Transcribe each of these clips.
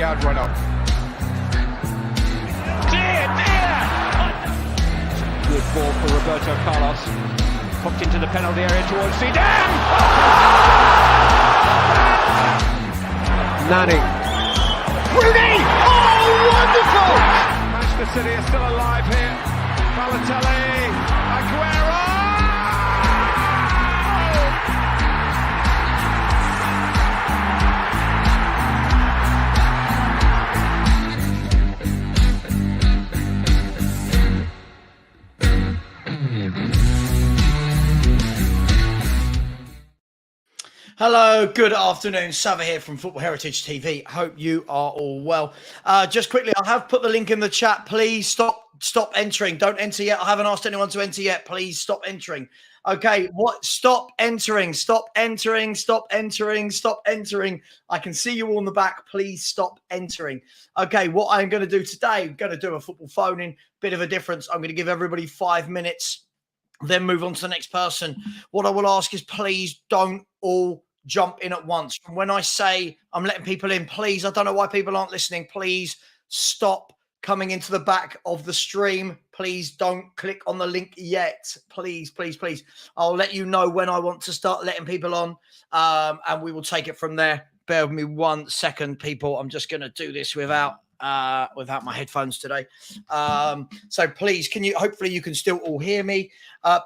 guard run up. Dear! Good ball for Roberto Carlos. Hooked into the penalty area towards Zidane. Nani. Rooney! Oh, wonderful! Manchester City are still alive here. Balotelli. Aguero! Hello, good afternoon. Savva here from Football Heritage TV. Hope you are all well. Just quickly, I have put the link in the chat. Please stop entering. Don't enter yet. I haven't asked anyone to enter yet. Please stop entering. Okay, what? Stop entering. Stop entering. Stop entering. Stop entering. I can see you all in the back. Please stop entering. Okay, what I'm going to do today, I'm going to do a football phone-in. Bit of a difference. I'm going to give everybody 5 minutes, then move on to the next person. What I will ask is please don't all jump in at once. And when I say I'm letting people in, please, I don't know why people aren't listening. Please stop coming into the back of the stream. Please don't click on the link yet. Please, please, please. I'll let you know when I want to start letting people on, and we will take it from there. Bear with me 1 second, people. I'm just going to do this without my headphones today. So please, hopefully you can still all hear me.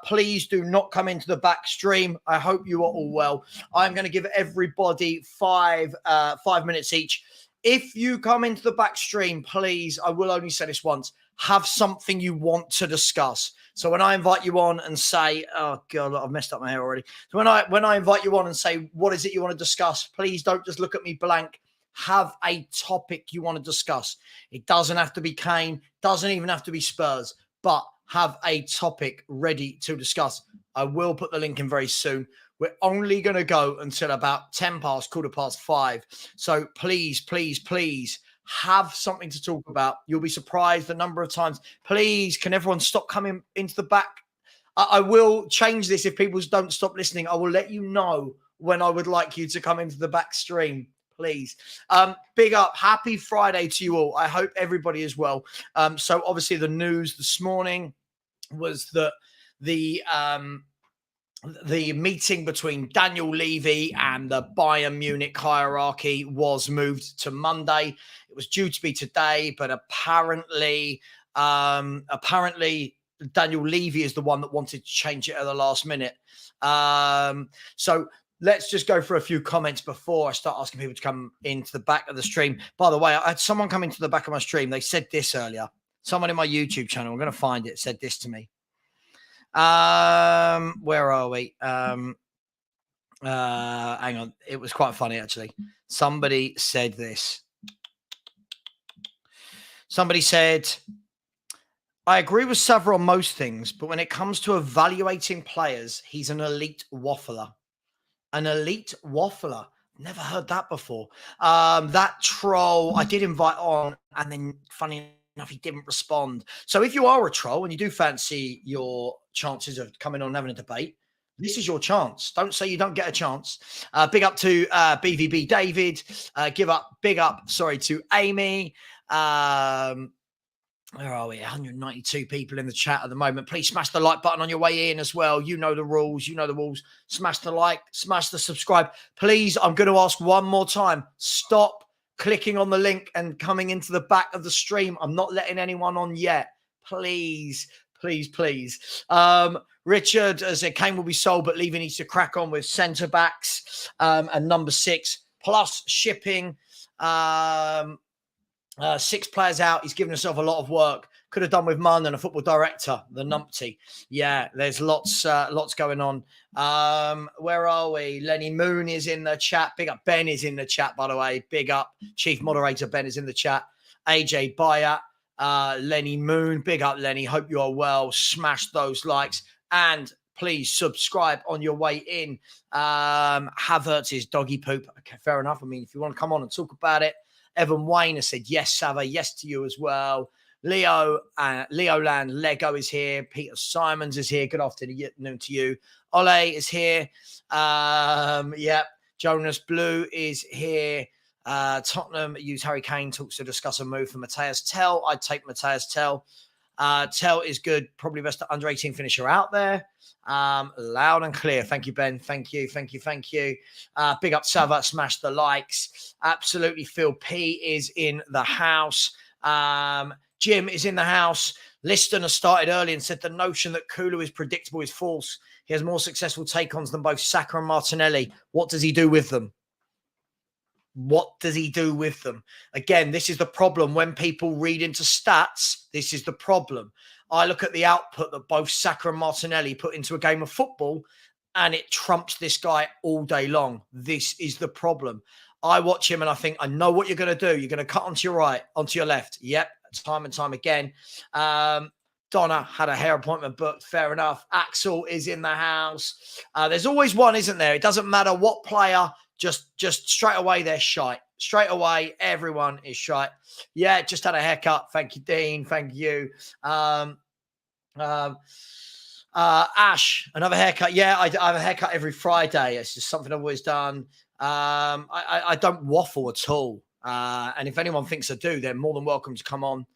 Please do not come into the back stream. I hope you are all well. I'm going to give everybody 5 minutes each. If you come into the back stream, please, I will only say this once, have something you want to discuss. So when I invite you on and say, oh God, I've messed up my hair already. So when I invite you on and say, what is it you want to discuss? Please don't just look at me blank. Have a topic you want to discuss. It doesn't have to be Kane, doesn't even have to be Spurs, but have a topic ready to discuss. I will put the link in very soon. We're only going to go until about 5:10. So please, please, please have something to talk about. You'll be surprised the number of times. Please, can everyone stop coming into the back? I will change this if people don't stop listening. I will let you know when I would like you to come into the back stream. Please. Big up. Happy Friday to you all. I hope everybody is well. So obviously the news this morning was that the meeting between Daniel Levy and the Bayern Munich hierarchy was moved to Monday. It was due to be today, but apparently Daniel Levy is the one that wanted to change it at the last minute. So let's just go for a few comments before I start asking people to come into the back of the stream. By the way, I had someone come into the back of my stream. They said this earlier. Someone in my YouTube channel, I'm going to find it, said this to me. Where are we? Hang on. It was quite funny, actually. Somebody said this. Somebody said, I agree with Savva on most things, but when it comes to evaluating players, he's an elite waffler. An elite waffler. Never heard that before. That troll I did invite on, and then funny enough, he didn't respond. So if you are a troll and you do fancy your chances of coming on and having a debate, this is your chance. Don't say you don't get a chance. Big up to BVB David. Big up to Amy. Where are we? 192 people in the chat at the moment. Please smash the like button on your way in as well. You know the rules. Smash the like, smash the subscribe. Please, I'm going to ask one more time. Stop clicking on the link and coming into the back of the stream. I'm not letting anyone on yet. Please, please, please. Richard, as a Kane will be sold, but Levy needs to crack on with centre backs and number 6 plus shipping. 6 players out. He's given himself a lot of work. Could have done with Munn and a football director, the numpty. Yeah, there's lots going on. Where are we? Lenny Moon is in the chat. Big up. Ben is in the chat, by the way. Big up. Chief moderator Ben is in the chat. AJ Bayat, Lenny Moon. Big up, Lenny. Hope you are well. Smash those likes. And please subscribe on your way in. Havertz is doggy poop. Okay, fair enough. I mean, if you want to come on and talk about it. Evan Wayne has said, yes, Savva, yes to you as well. Leo Land Lego is here. Peter Simons is here. Good afternoon to you. Ole is here. Jonas Blue is here. Tottenham use Harry Kane talks to discuss a move for Matthias Tell. I'd take Matthias Tell. Tell is good, probably best under 18 finisher out there. Loud and clear. Thank you, Ben. Thank you. Big up Savva, smash the likes. Absolutely. Phil P is in the house. Jim is in the house. Liston has started early and said the notion that Kulu is predictable is false. He has more successful take-ons than both Saka and Martinelli. What does he do with them? Again, this is the problem. When people read into stats, this is the problem. I look at the output that both Saka and Martinelli put into a game of football, and it trumps this guy all day long. This is the problem. I watch him and I think, I know what you're going to do. You're going to cut onto your right, onto your left. Yep, time and time again. Donna had a hair appointment booked. Fair enough. Axel is in the house. There's always one, isn't there? It doesn't matter what player. Just straight away, they're shite. Straight away, everyone is shite. Yeah, just had a haircut. Thank you, Dean. Thank you. Ash, another haircut. Yeah, I have a haircut every Friday. It's just something I've always done. I don't waffle at all. And if anyone thinks I do, they're more than welcome to come on.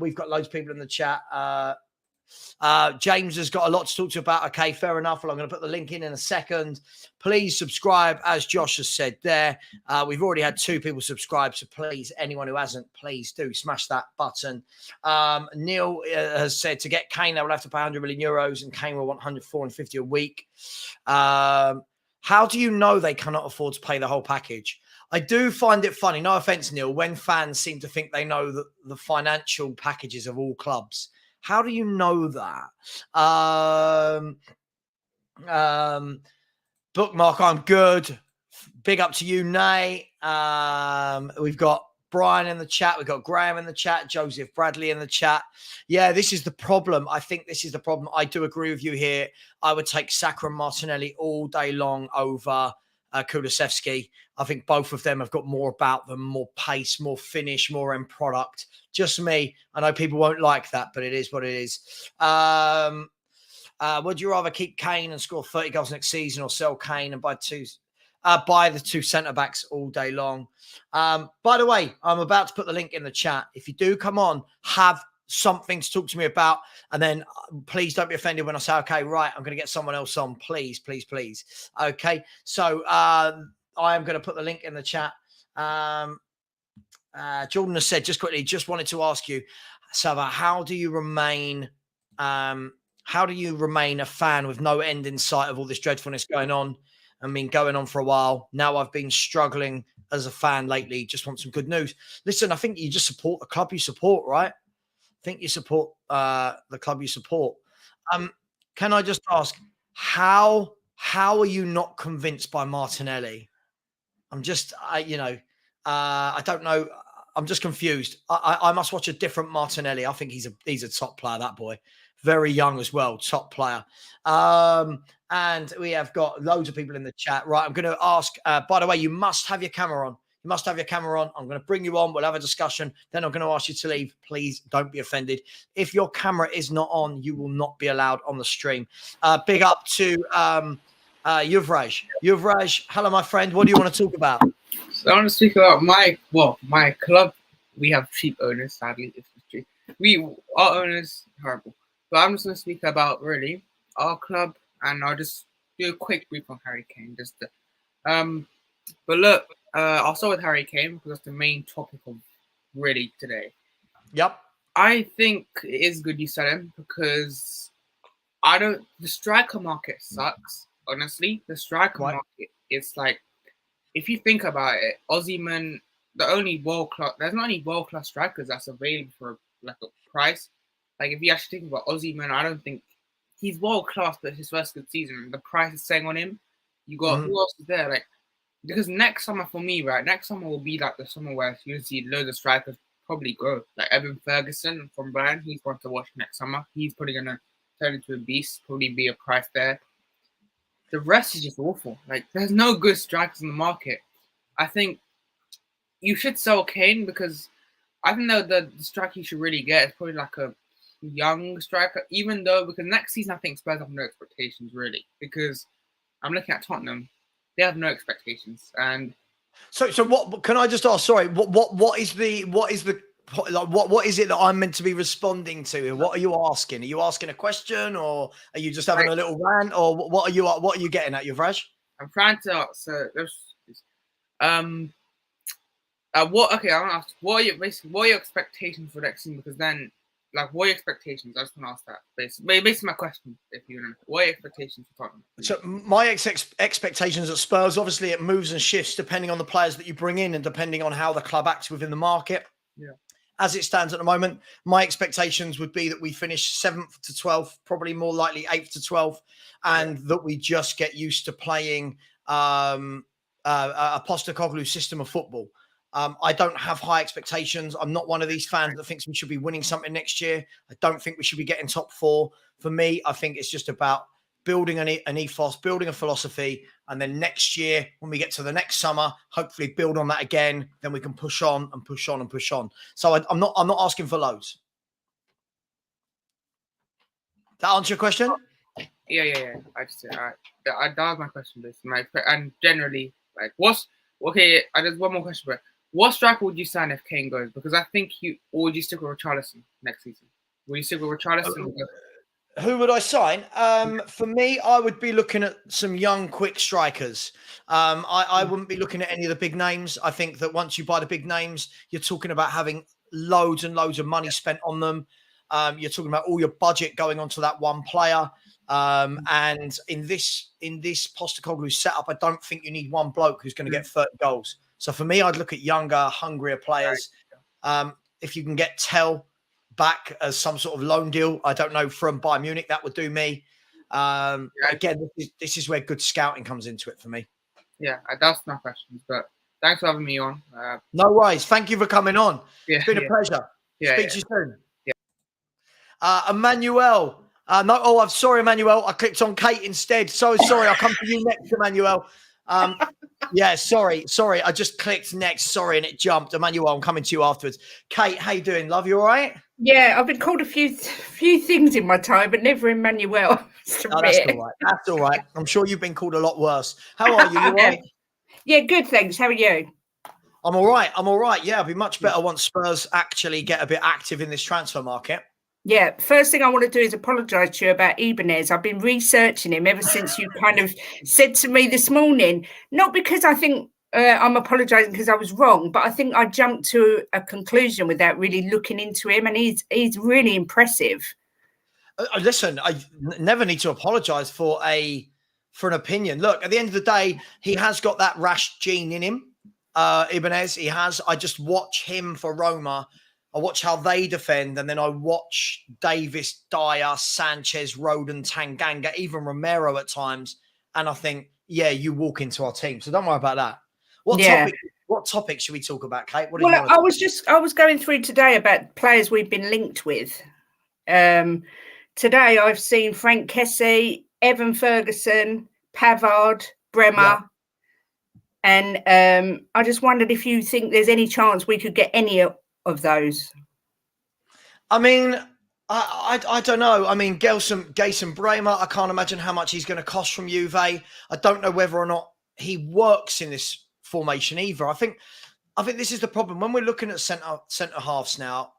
We've got loads of people in the chat. James has got a lot to talk to you about. Okay, fair enough. Well, I'm going to put the link in a second. Please subscribe, as Josh has said there. We've already had 2 people subscribe, so please, anyone who hasn't, please do smash that button. Neil has said to get Kane, they will have to pay 100 million euros, and Kane will want 150 a week. How do you know they cannot afford to pay the whole package? I do find it funny, no offense, Neil, when fans seem to think they know the financial packages of all clubs. How do you know that? Bookmark, I'm good. Big up to you, Nate. We've got Brian in the chat. We've got Graham in the chat. Joseph Bradley in the chat. Yeah, this is the problem. I think this is the problem. I do agree with you here. I would take Saka and Martinelli all day long over Kulusevski. I think both of them have got more about them, more pace, more finish, more end product. Just me. I know people won't like that, but it is what it is. Would you rather keep Kane and score 30 goals next season, or sell Kane and buy the 2 centre-backs all day long? By the way, I'm about to put the link in the chat. If you do come on, have something to talk to me about, and then please don't be offended when I say, okay, right, I'm going to get someone else on. Please. Okay, so I am going to put the link in the chat. Jordan has said, just quickly, just wanted to ask you, Savva, how do you remain a fan with no end in sight of all this dreadfulness going on? I mean, going on for a while. Now I've been struggling as a fan lately. Just want some good news. Listen, I think you just support the club you support, right? I think you support the club you support. Can I just ask, how are you not convinced by Martinelli? I don't know. I'm just confused. I must watch a different Martinelli. I think he's a top player, that boy. Very young as well, top player. And we have got loads of people in the chat. Right, I'm going to ask, by the way, you must have your camera on. You must have your camera on. I'm going to bring you on. We'll have a discussion. Then I'm going to ask you to leave. Please don't be offended. If your camera is not on, you will not be allowed on the stream. Big up to Yuvraj. Yuvraj, hello, my friend. What do you want to talk about? So I want to speak about my club. We have cheap owners, sadly. Our owners, horrible. But I'm just going to speak about, really, our club, and I'll just do a quick brief on Harry Kane. But look, I'll start with Harry Kane because that's the main topic of really today. Yep. I think it is good you sell him because the striker market sucks, honestly. The striker market is like, if you think about it, Osimhen, there's not any world-class strikers that's available for like a price. Like if you actually think about Osimhen, I don't think he's world-class, but his first good season, the price is saying on him. You got who else is there? Like, because next summer for me, right? Next summer will be like the summer where you'll see loads of strikers probably go. Like Evan Ferguson from Bayern, he's going to watch next summer. He's probably gonna turn into a beast. Probably be a price there. The rest is just awful. Like there's no good strikers in the market. I think you should sell Kane because I think that the striker you should really get is probably like a young striker. Even though because next season I think Spurs have no expectations really because I'm looking at Tottenham. They have no expectations. And So what can I just ask? Sorry, what is it that I'm meant to be responding to? What are you asking? Are you asking a question, or are you just having Like, a little rant, or what are you getting at, Yuvraj? I'm trying to answer. What? Okay, I want to ask. What are your expectations for next season? Because then, like, what are your expectations? I just want to ask that. Basically, my question. If you know, what are your expectations for Tottenham? So my expectations at Spurs, obviously, it moves and shifts depending on the players that you bring in and depending on how the club acts within the market. Yeah. As it stands at the moment, my expectations would be that we finish 7th to 12th, probably more likely 8th to 12th, and that we just get used to playing a Postecoglou system of football. I don't have high expectations. I'm not one of these fans that thinks we should be winning something next year. I don't think we should be getting top 4. For me, I think it's just about building an ethos, building a philosophy, and then next year, when we get to the next summer, hopefully build on that again. Then we can push on and push on and push on. So I'm not asking for loads. That answer your question? Yeah. I just that was my question, basically. And generally, like, okay? There's one more question, but what striker would you sign if Kane goes? Because I think or would you stick with Richarlison next season? Will you stick with Richarlison? Who would I sign? For me, I would be looking at some young, quick strikers. I wouldn't be looking at any of the big names. I think that once you buy the big names, you're talking about having loads and loads of money spent on them. You're talking about all your budget going onto that one player. And in this Postecoglou setup, I don't think you need one bloke who's going to get 30 goals. So for me, I'd look at younger, hungrier players. If you can get Tell back as some sort of loan deal, I don't know, from Bayern Munich, that would do me. Again, this is where good scouting comes into it for me. Yeah, that's my questions. But thanks for having me on. No worries. Thank you for coming on. Yeah, it's been a pleasure. Speak to you soon. Yeah. Emmanuel. I'm sorry, Emmanuel. I clicked on Kate instead. So sorry. I'll come to you next, Emmanuel. Yeah, sorry. I just clicked next. Sorry, and it jumped. Emmanuel, I'm coming to you afterwards. Kate, how you doing, love? You all right? Yeah, I've been called a few things in my time, but never Emmanuel. That's all right. That's all right. I'm sure you've been called a lot worse. How are you? You all right? Yeah, good, thanks. How are you? I'm all right. Yeah, I'll be much better once Spurs actually get a bit active in this transfer market. Yeah, first thing I want to do is apologise to you about Ibanez. I've been researching him ever since you kind of said to me this morning, not because I think I'm apologising because I was wrong, but I think I jumped to a conclusion without really looking into him, and he's really impressive. Listen, I never need to apologise for an opinion. Look, at the end of the day, he has got that rash gene in him, Ibanez. He has. I just watch him for Roma. I watch how they defend, and then I watch Davis, Dyer, Sanchez, Rodon, Tanganga, even Romero at times, and I think, yeah, you walk into our team. So don't worry about that. What topic should we talk about, Kate? I was going through today about players we've been linked with. Today I've seen Frank Kessie, Evan Ferguson, Pavard, Bremer, and I just wondered if you think there's any chance we could get any of those. I mean, I don't know. I mean, Jason Bremer, I can't imagine how much he's going to cost from Juve. I don't know whether or not he works in this formation either. I think this is the problem. When we're looking at centre halves now,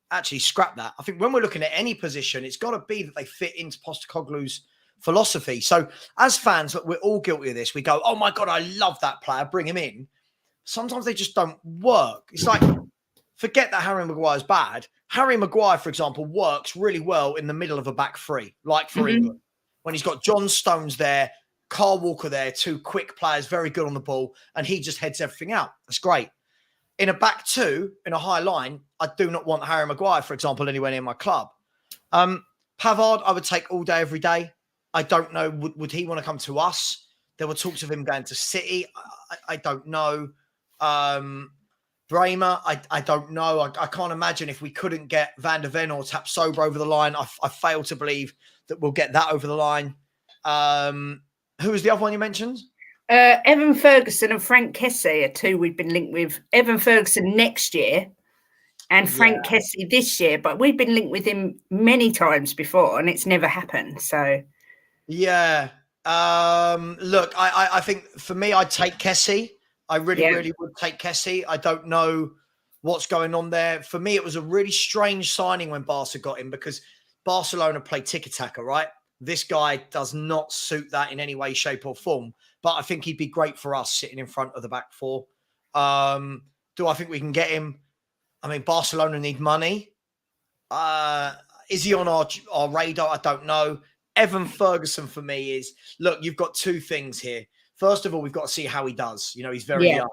actually scrap that. I think when we're looking at any position, it's got to be that they fit into Postecoglou's philosophy. So as fans, we're all guilty of this. We go, oh my God, I love that player, bring him in. Sometimes they just don't work. It's like, forget that Harry Maguire's bad. Harry Maguire, for example, works really well in the middle of a back three, like for England. When he's got John Stones there, Carl Walker there, two quick players, very good on the ball, and he just heads everything out. That's great. In a back two, in a high line, I do not want Harry Maguire, for example, anywhere near my club. Pavard, I would take all day, every day. I don't know. Would he want to come to us? There were talks of him going to City. I don't know. Bremer, I don't know. I can't imagine if we couldn't get Van der Ven or Tapsoba over the line. I fail to believe that we'll get that over the line. Who was the other one you mentioned? Evan Ferguson and Frank Kessie are two we've been linked with. Evan Ferguson next year and Frank Kessie this year. But we've been linked with him many times before and it's never happened. So, yeah. Look, I think for me, I'd take Kessie. I really would take Kessie. I don't know what's going on there. For me, it was a really strange signing when Barca got him because Barcelona play tiki-taka, right? This guy does not suit that in any way, shape or form. But I think he'd be great for us sitting in front of the back four. Do I think we can get him? I mean, Barcelona need money. Is he on our radar? I don't know. Evan Ferguson for me is, look, you've got two things here. First of all, we've got to see how he does. You know, he's very young.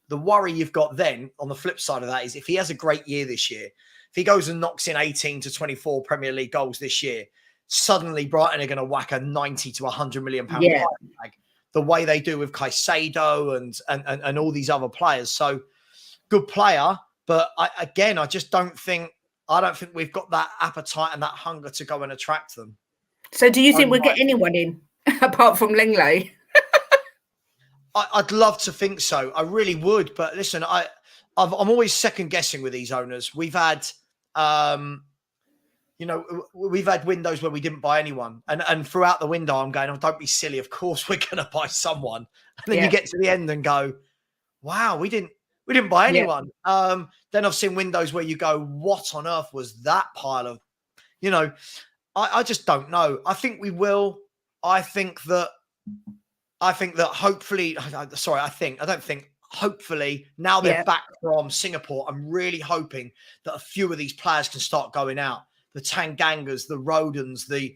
The worry you've got then on the flip side of that is if he has a great year this year, if he goes and knocks in 18 to 24 Premier League goals this year, suddenly Brighton are going to whack a 90 to 100 million pound bag, the way they do with Caicedo and all these other players. So good player, but I just don't think we've got that appetite and that hunger to go and attract them. So do you think we'll get anyone in apart from Lenglet? I'd love to think so. I really would. But listen, I'm always second guessing with these owners. We've had, we've had windows where we didn't buy anyone. And throughout the window, I'm going, oh, don't be silly. Of course, we're going to buy someone. And then you get to the end and go, wow, we didn't buy anyone. Then I've seen windows where you go, what on earth was that pile of, I just don't know. I think we will. I think that hopefully, hopefully now they're back from Singapore. I'm really hoping that a few of these players can start going out. The Tangangas, the Rodens, the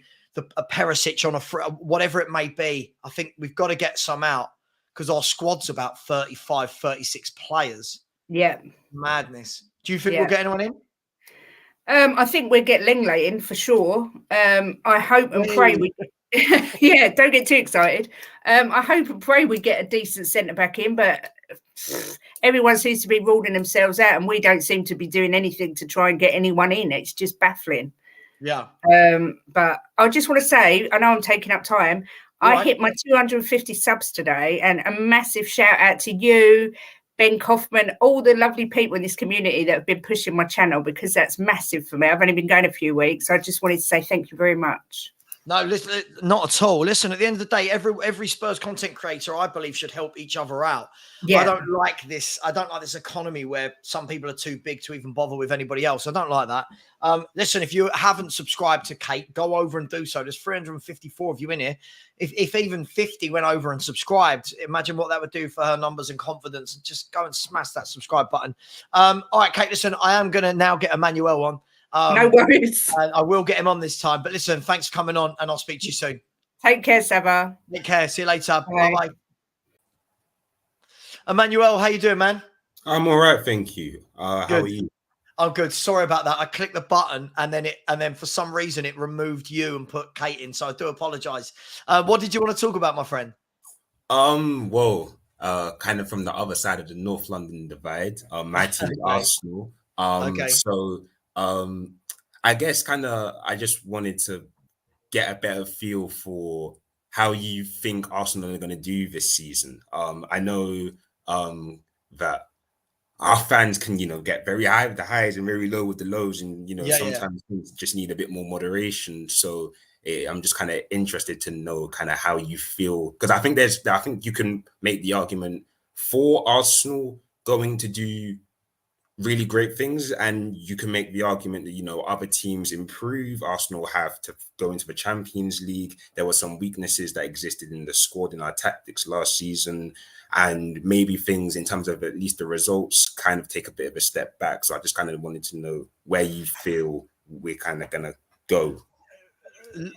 Perisic on whatever it may be. I think we've got to get some out because our squad's about 35, 36 players. Yeah. Madness. Do you think we'll get anyone in? I think we'll get Lenglet in for sure. I hope and pray we don't get too excited. I hope and pray we get a decent centre-back in, but everyone seems to be ruling themselves out and we don't seem to be doing anything to try and get anyone in. It's just baffling. Yeah. But I just want to say, I know I'm taking up time. I hit my 250 subs today, and a massive shout out to you, Ben Kaufman, all the lovely people in this community that have been pushing my channel, because that's massive for me. I've only been going a few weeks. I just wanted to say thank you very much. No, listen, not at all. Listen, at the end of the day, every Spurs content creator, I believe, should help each other out. Yeah. I don't like this economy where some people are too big to even bother with anybody else. I don't like that. Listen, if you haven't subscribed to Kate, go over and do so. There's 354 of you in here. If even 50 went over and subscribed, imagine what that would do for her numbers and confidence. Just go and smash that subscribe button. All right, Kate, listen, I am going to now get Emmanuel on. No worries. And I will get him on this time. But listen, thanks for coming on, and I'll speak to you soon. Take care, Savva. Take care. See you later. Bye-bye. Emmanuel, how you doing, man? I'm all right, thank you. How are you? I'm good. Sorry about that. I clicked the button and then for some reason it removed you and put Kate in. So I do apologize. What did you want to talk about, my friend? Kind of from the other side of the North London divide. My team, Arsenal. So I guess I just wanted to get a better feel for how you think Arsenal are going to do this season. I know that our fans can, get very high with the highs and very low with the lows. And, sometimes things just need a bit more moderation. So I'm just kind of interested to know kind of how you feel. Because I think you can make the argument for Arsenal going to do really great things, and you can make the argument that other teams improve. Arsenal have to go into the Champions League. There were some weaknesses that existed in the squad in our tactics last season, and maybe things in terms of at least the results kind of take a bit of a step back. So I just kind of wanted to know where you feel we're kind of gonna go.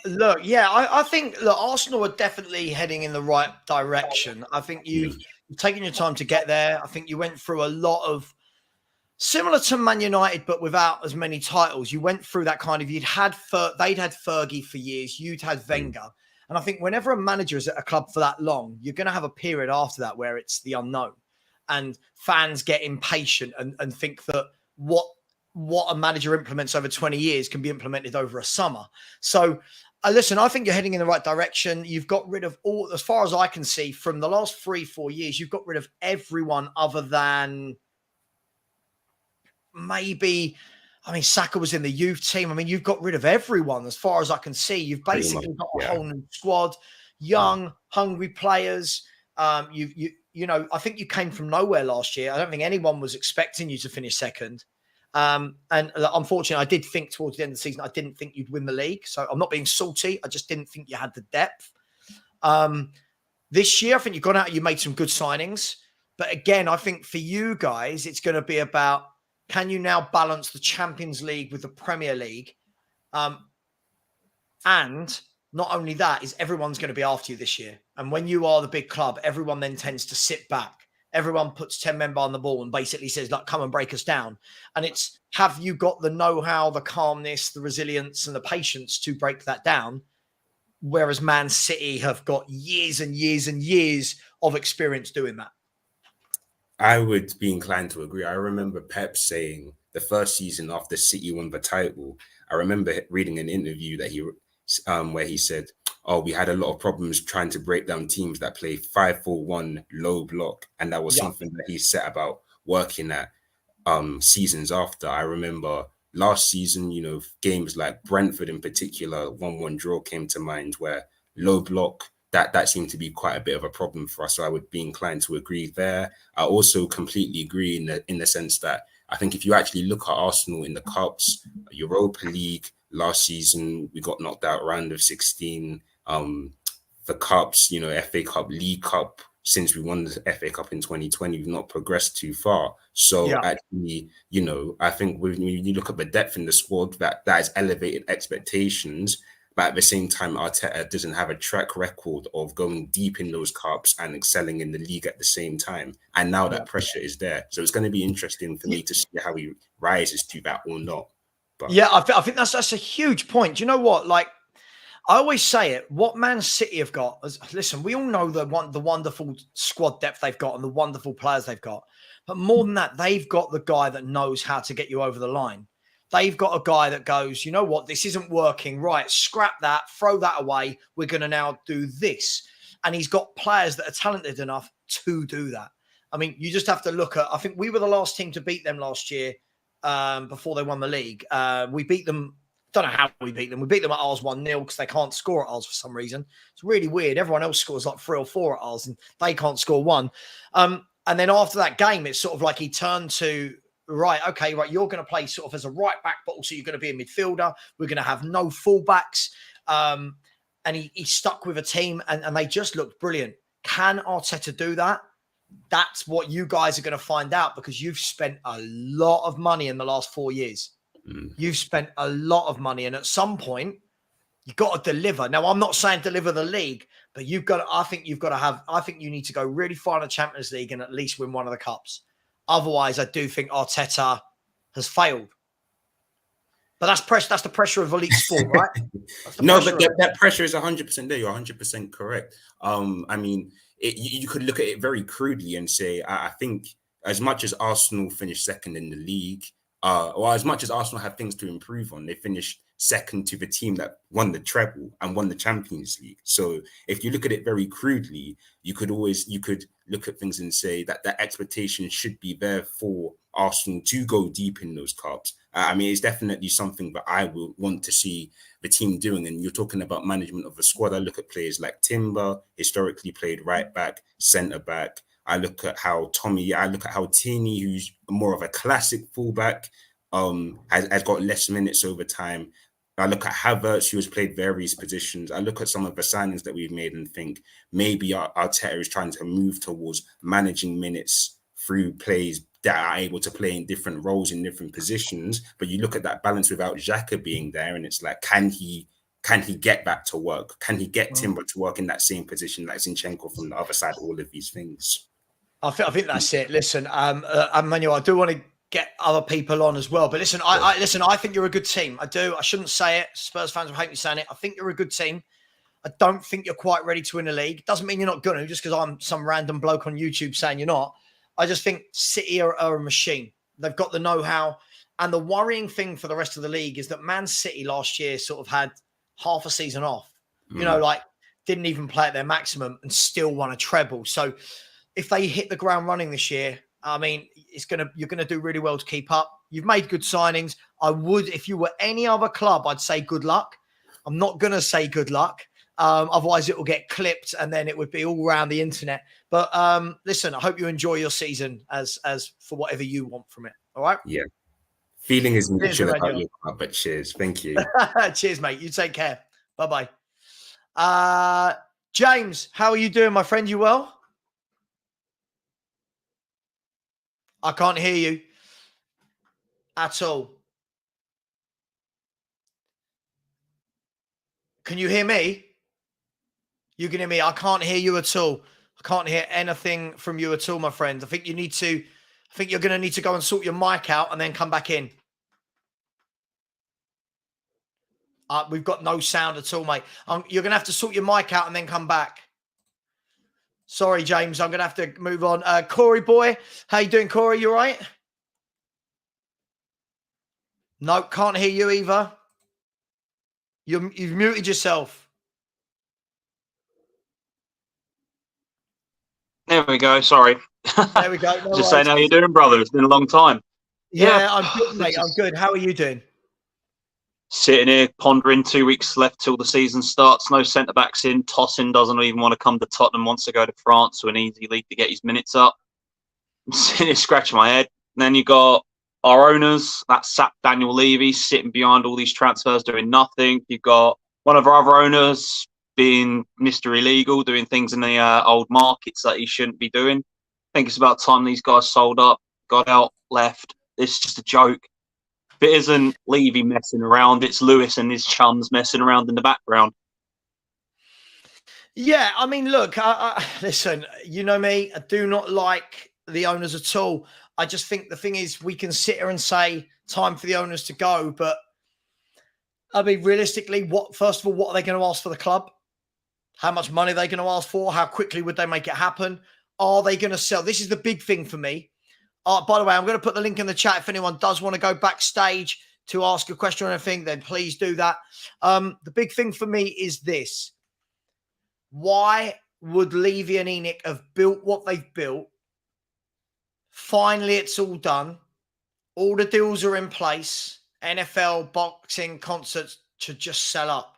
Look, I think Arsenal are definitely heading in the right direction. I think you've taken your time to get there. I think you went through a lot of similar to Man United, but without as many titles. You went through that kind of, they'd had Fergie for years, you'd had Wenger. And I think whenever a manager is at a club for that long, you're going to have a period after that where it's the unknown. And fans get impatient and think that what a manager implements over 20 years can be implemented over a summer. So listen, I think you're heading in the right direction. You've got rid of all, as far as I can see, from the last 3-4 years, you've got rid of everyone other than maybe, Saka was in the youth team. You've got rid of everyone as far as I can see. You've basically got a whole new squad, young, hungry players. I think you came from nowhere last year. I don't think anyone was expecting you to finish second. And unfortunately, I did think towards the end of the season, I didn't think you'd win the league. So I'm not being salty. I just didn't think you had the depth. This year, I think you've gone out and you made some good signings. But again, I think for you guys, it's going to be about, can you now balance the Champions League with the Premier League? And not only that, is everyone's going to be after you this year. And when you are the big club, everyone then tends to sit back. Everyone puts 10 men behind the ball and basically says, like, come and break us down. And it's, have you got the know-how, the calmness, the resilience and the patience to break that down? Whereas Man City have got years and years and years of experience doing that. I would be inclined to agree. I remember Pep saying the first season after City won the title, I remember reading an interview that where he said, "Oh, we had a lot of problems trying to break down teams that play 5-4-1 low block," and that was something that he set about working at seasons after. I remember last season, games like Brentford in particular, 1-1 draw came to mind, where low block, that seemed to be quite a bit of a problem for us. So I would be inclined to agree there. I also completely agree in the sense that I think if you actually look at Arsenal in the Cups, Europa League, last season, we got knocked out round of 16. The Cups, FA Cup, League Cup, since we won the FA Cup in 2020, we've not progressed too far. So actually, I think when you look at the depth in the squad, that has elevated expectations. But at the same time, Arteta doesn't have a track record of going deep in those cups and excelling in the league at the same time. And now that pressure is there. So it's going to be interesting for me to see how he rises to that or not. But I think that's a huge point. Do you know what? Like, I always say it, what Man City have got is, listen, we all know the wonderful squad depth they've got and the wonderful players they've got. But more than that, they've got the guy that knows how to get you over the line. They've got a guy that goes, you know what, this isn't working. Right, scrap that, throw that away. We're going to now do this. And he's got players that are talented enough to do that. I mean, you just have to look at, I think we were the last team to beat them last year before they won the league. We beat them, don't know how we beat them. We beat them at ours 1-0 because they can't score at ours for some reason. It's really weird. Everyone else scores like 3 or 4 at ours and they can't score 1. And then after that game, it's sort of like he turned to, right, okay, right, you're going to play sort of as a right back, but also you're going to be a midfielder. We're going to have no fullbacks. And he stuck with a team and they just looked brilliant. Can Arteta do that? That's what you guys are going to find out because you've spent a lot of money in the last 4 years. You've spent a lot of money. And at some point, you've got to deliver. Now, I'm not saying deliver the league, but I think you need to go really far in the Champions League and at least win one of the cups. Otherwise, I do think Arteta has failed. But that's the pressure of elite sport, right? No, but that pressure is 100% there. You're 100% correct. I mean, you could look at it very crudely and say, I think as much as Arsenal finished second in the league, or as much as Arsenal have things to improve on, they finished second to the team that won the treble and won the Champions League. So if you look at it very crudely, you could look at things and say that the expectation should be there for Arsenal to go deep in those cups. I mean, it's definitely something that I will want to see the team doing. And you're talking about management of the squad. I look at players like Timber, historically played right back, centre back. I look at how Tierney, who's more of a classic fullback, has got less minutes over time. I look at Havertz, who has played various positions. I look at some of the signings that we've made and think maybe Arteta is trying to move towards managing minutes through plays that are able to play in different roles in different positions. But you look at that balance without Xhaka being there, and it's like, can he get that to work? Can he get Timber to work in that same position like Zinchenko from the other side? All of these things. I think that's it. Listen, Emmanuel, I do want to get other people on as well. But listen, I think you're a good team. I do. I shouldn't say it. Spurs fans will hate me saying it. I think you're a good team. I don't think you're quite ready to win a league. Doesn't mean you're not going to, just because I'm some random bloke on YouTube saying you're not. I just think City are a machine. They've got the know-how. And the worrying thing for the rest of the league is that Man City last year sort of had half a season off. You know, like didn't even play at their maximum and still won a treble. So if they hit the ground running this year, I mean, you're going to do really well to keep up. You've made good signings. I would, if you were any other club, I'd say good luck. I'm not going to say good luck Otherwise, it will get clipped and then it would be all around the internet. But listen, I hope you enjoy your season as for whatever you want from it. All right? Yeah. Feeling is Cheers, mutual about Emmanuel. your club, but cheers. Thank you. Cheers, mate. You take care. Bye-bye. James, how are you doing, my friend? You well? I can't hear you at all. Can you hear me? You can hear me. I can't hear you at all. I can't hear anything from you at all, my friend. I think you're going to need to go and sort your mic out and then come back in. We've got no sound at all, mate. You're going to have to sort your mic out and then come back. Sorry, James. I'm going to have to move on. Corey boy, how you doing, Corey? You all right? No, can't hear you either. You've muted yourself. There we go. Sorry. There we go. No Just saying how you doing, brother. It's been a long time. Yeah, I'm good, mate. I'm good. How are you doing? Sitting here pondering 2 weeks left till the season starts. No centre backs in. Tosin doesn't even want to come to Tottenham. Wants to go to France to an easy league to get his minutes up. I'm sitting here scratching my head. And then you got our owners, that Sap Daniel Levy, sitting behind all these transfers doing nothing. You've got one of our other owners being Mr. Illegal, doing things in the old markets that he shouldn't be doing. I think it's about time these guys sold up, got out, left. It's just a joke. If it isn't Levy messing around, it's Lewis and his chums messing around in the background. Yeah, I mean, look, listen, you know me, I do not like the owners at all. I just think the thing is we can sit here and say time for the owners to go, but I mean, realistically, first of all, what are they going to ask for the club? How much money are they going to ask for? How quickly would they make it happen? Are they going to sell? This is the big thing for me. By the way, I'm going to put the link in the chat. If anyone does want to go backstage to ask a question or anything, then please do that. The big thing for me is this. Why would Levy and Enoch have built what they've built? Finally, it's all done. All the deals are in place. NFL, boxing, concerts to just sell up.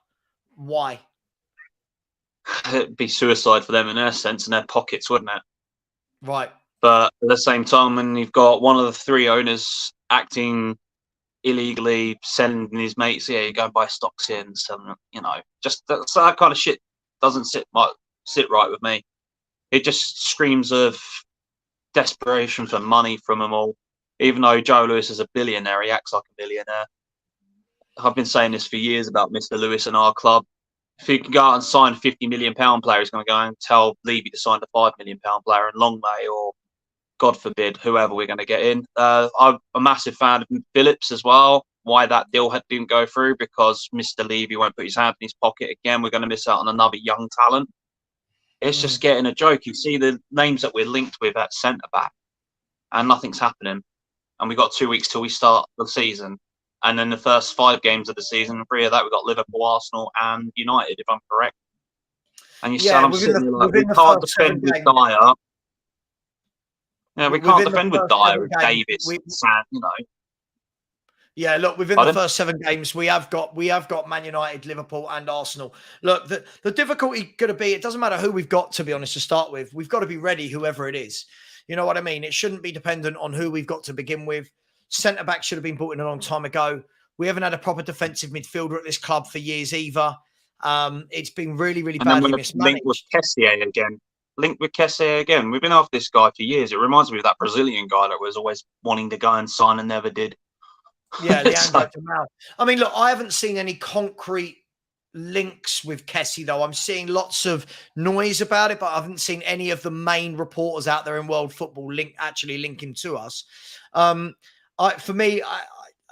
Why? It'd be suicide for them in their sense, in their pockets, wouldn't it? Right. But at the same time, when you've got one of the three owners acting illegally, selling his mates, yeah, you go and buy stocks here and selling, just that kind of shit doesn't sit right with me. It just screams of desperation for money from them all. Even though Joe Lewis is a billionaire, he acts like a billionaire. I've been saying this for years about Mr. Lewis and our club. If he can go out and sign a £50 million player, he's going to go and tell Levy to sign a £5 million player in Long May or, God forbid, whoever we're going to get in. I'm a massive fan of Phillips as well. Why that deal didn't go through, because Mr. Levy won't put his hand in his pocket again. We're going to miss out on another young talent. It's just getting a joke. You see the names that we're linked with at centre-back and nothing's happening. And we've got 2 weeks till we start the season. And then the first 5 games of the season, 3 of that, we've got Liverpool, Arsenal and United, if I'm correct. And you said, I'm sitting there like, we can't defend with Dyer. Yeah, we can't defend with Dyer, with Davis, Sand, Yeah, look, within the first 7 games, we have got Man United, Liverpool, and Arsenal. Look, the difficulty going to be, it doesn't matter who we've got, to be honest, to start with. We've got to be ready, whoever it is. You know what I mean? It shouldn't be dependent on who we've got to begin with. Centre-back should have been brought in a long time ago. We haven't had a proper defensive midfielder at this club for years either. It's been really, really badly mismanaged. Linked with Kessié again. We've been after this guy for years. It reminds me of that Brazilian guy that was always wanting to go and sign and never did. Yeah, Leandro Jamal. I mean, look, I haven't seen any concrete links with Kessié, though. I'm seeing lots of noise about it, but I haven't seen any of the main reporters out there in world football actually linking to us. For me,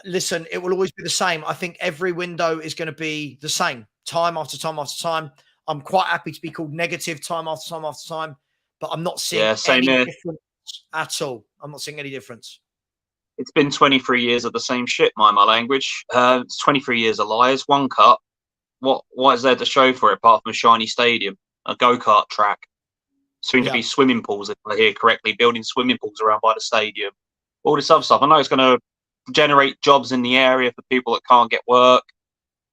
listen, it will always be the same. I think every window is going to be the same, time after time after time. I'm quite happy to be called negative time after time after time, but I'm not seeing any difference at all. I'm not seeing any difference. It's been 23 years of the same shit, my language. It's 23 years of lies, 1 cup. What is there to show for it apart from a shiny stadium, a go-kart track? Soon to be swimming pools, if I hear correctly, building swimming pools around by the stadium. All this other stuff. I know it's going to generate jobs in the area for people that can't get work.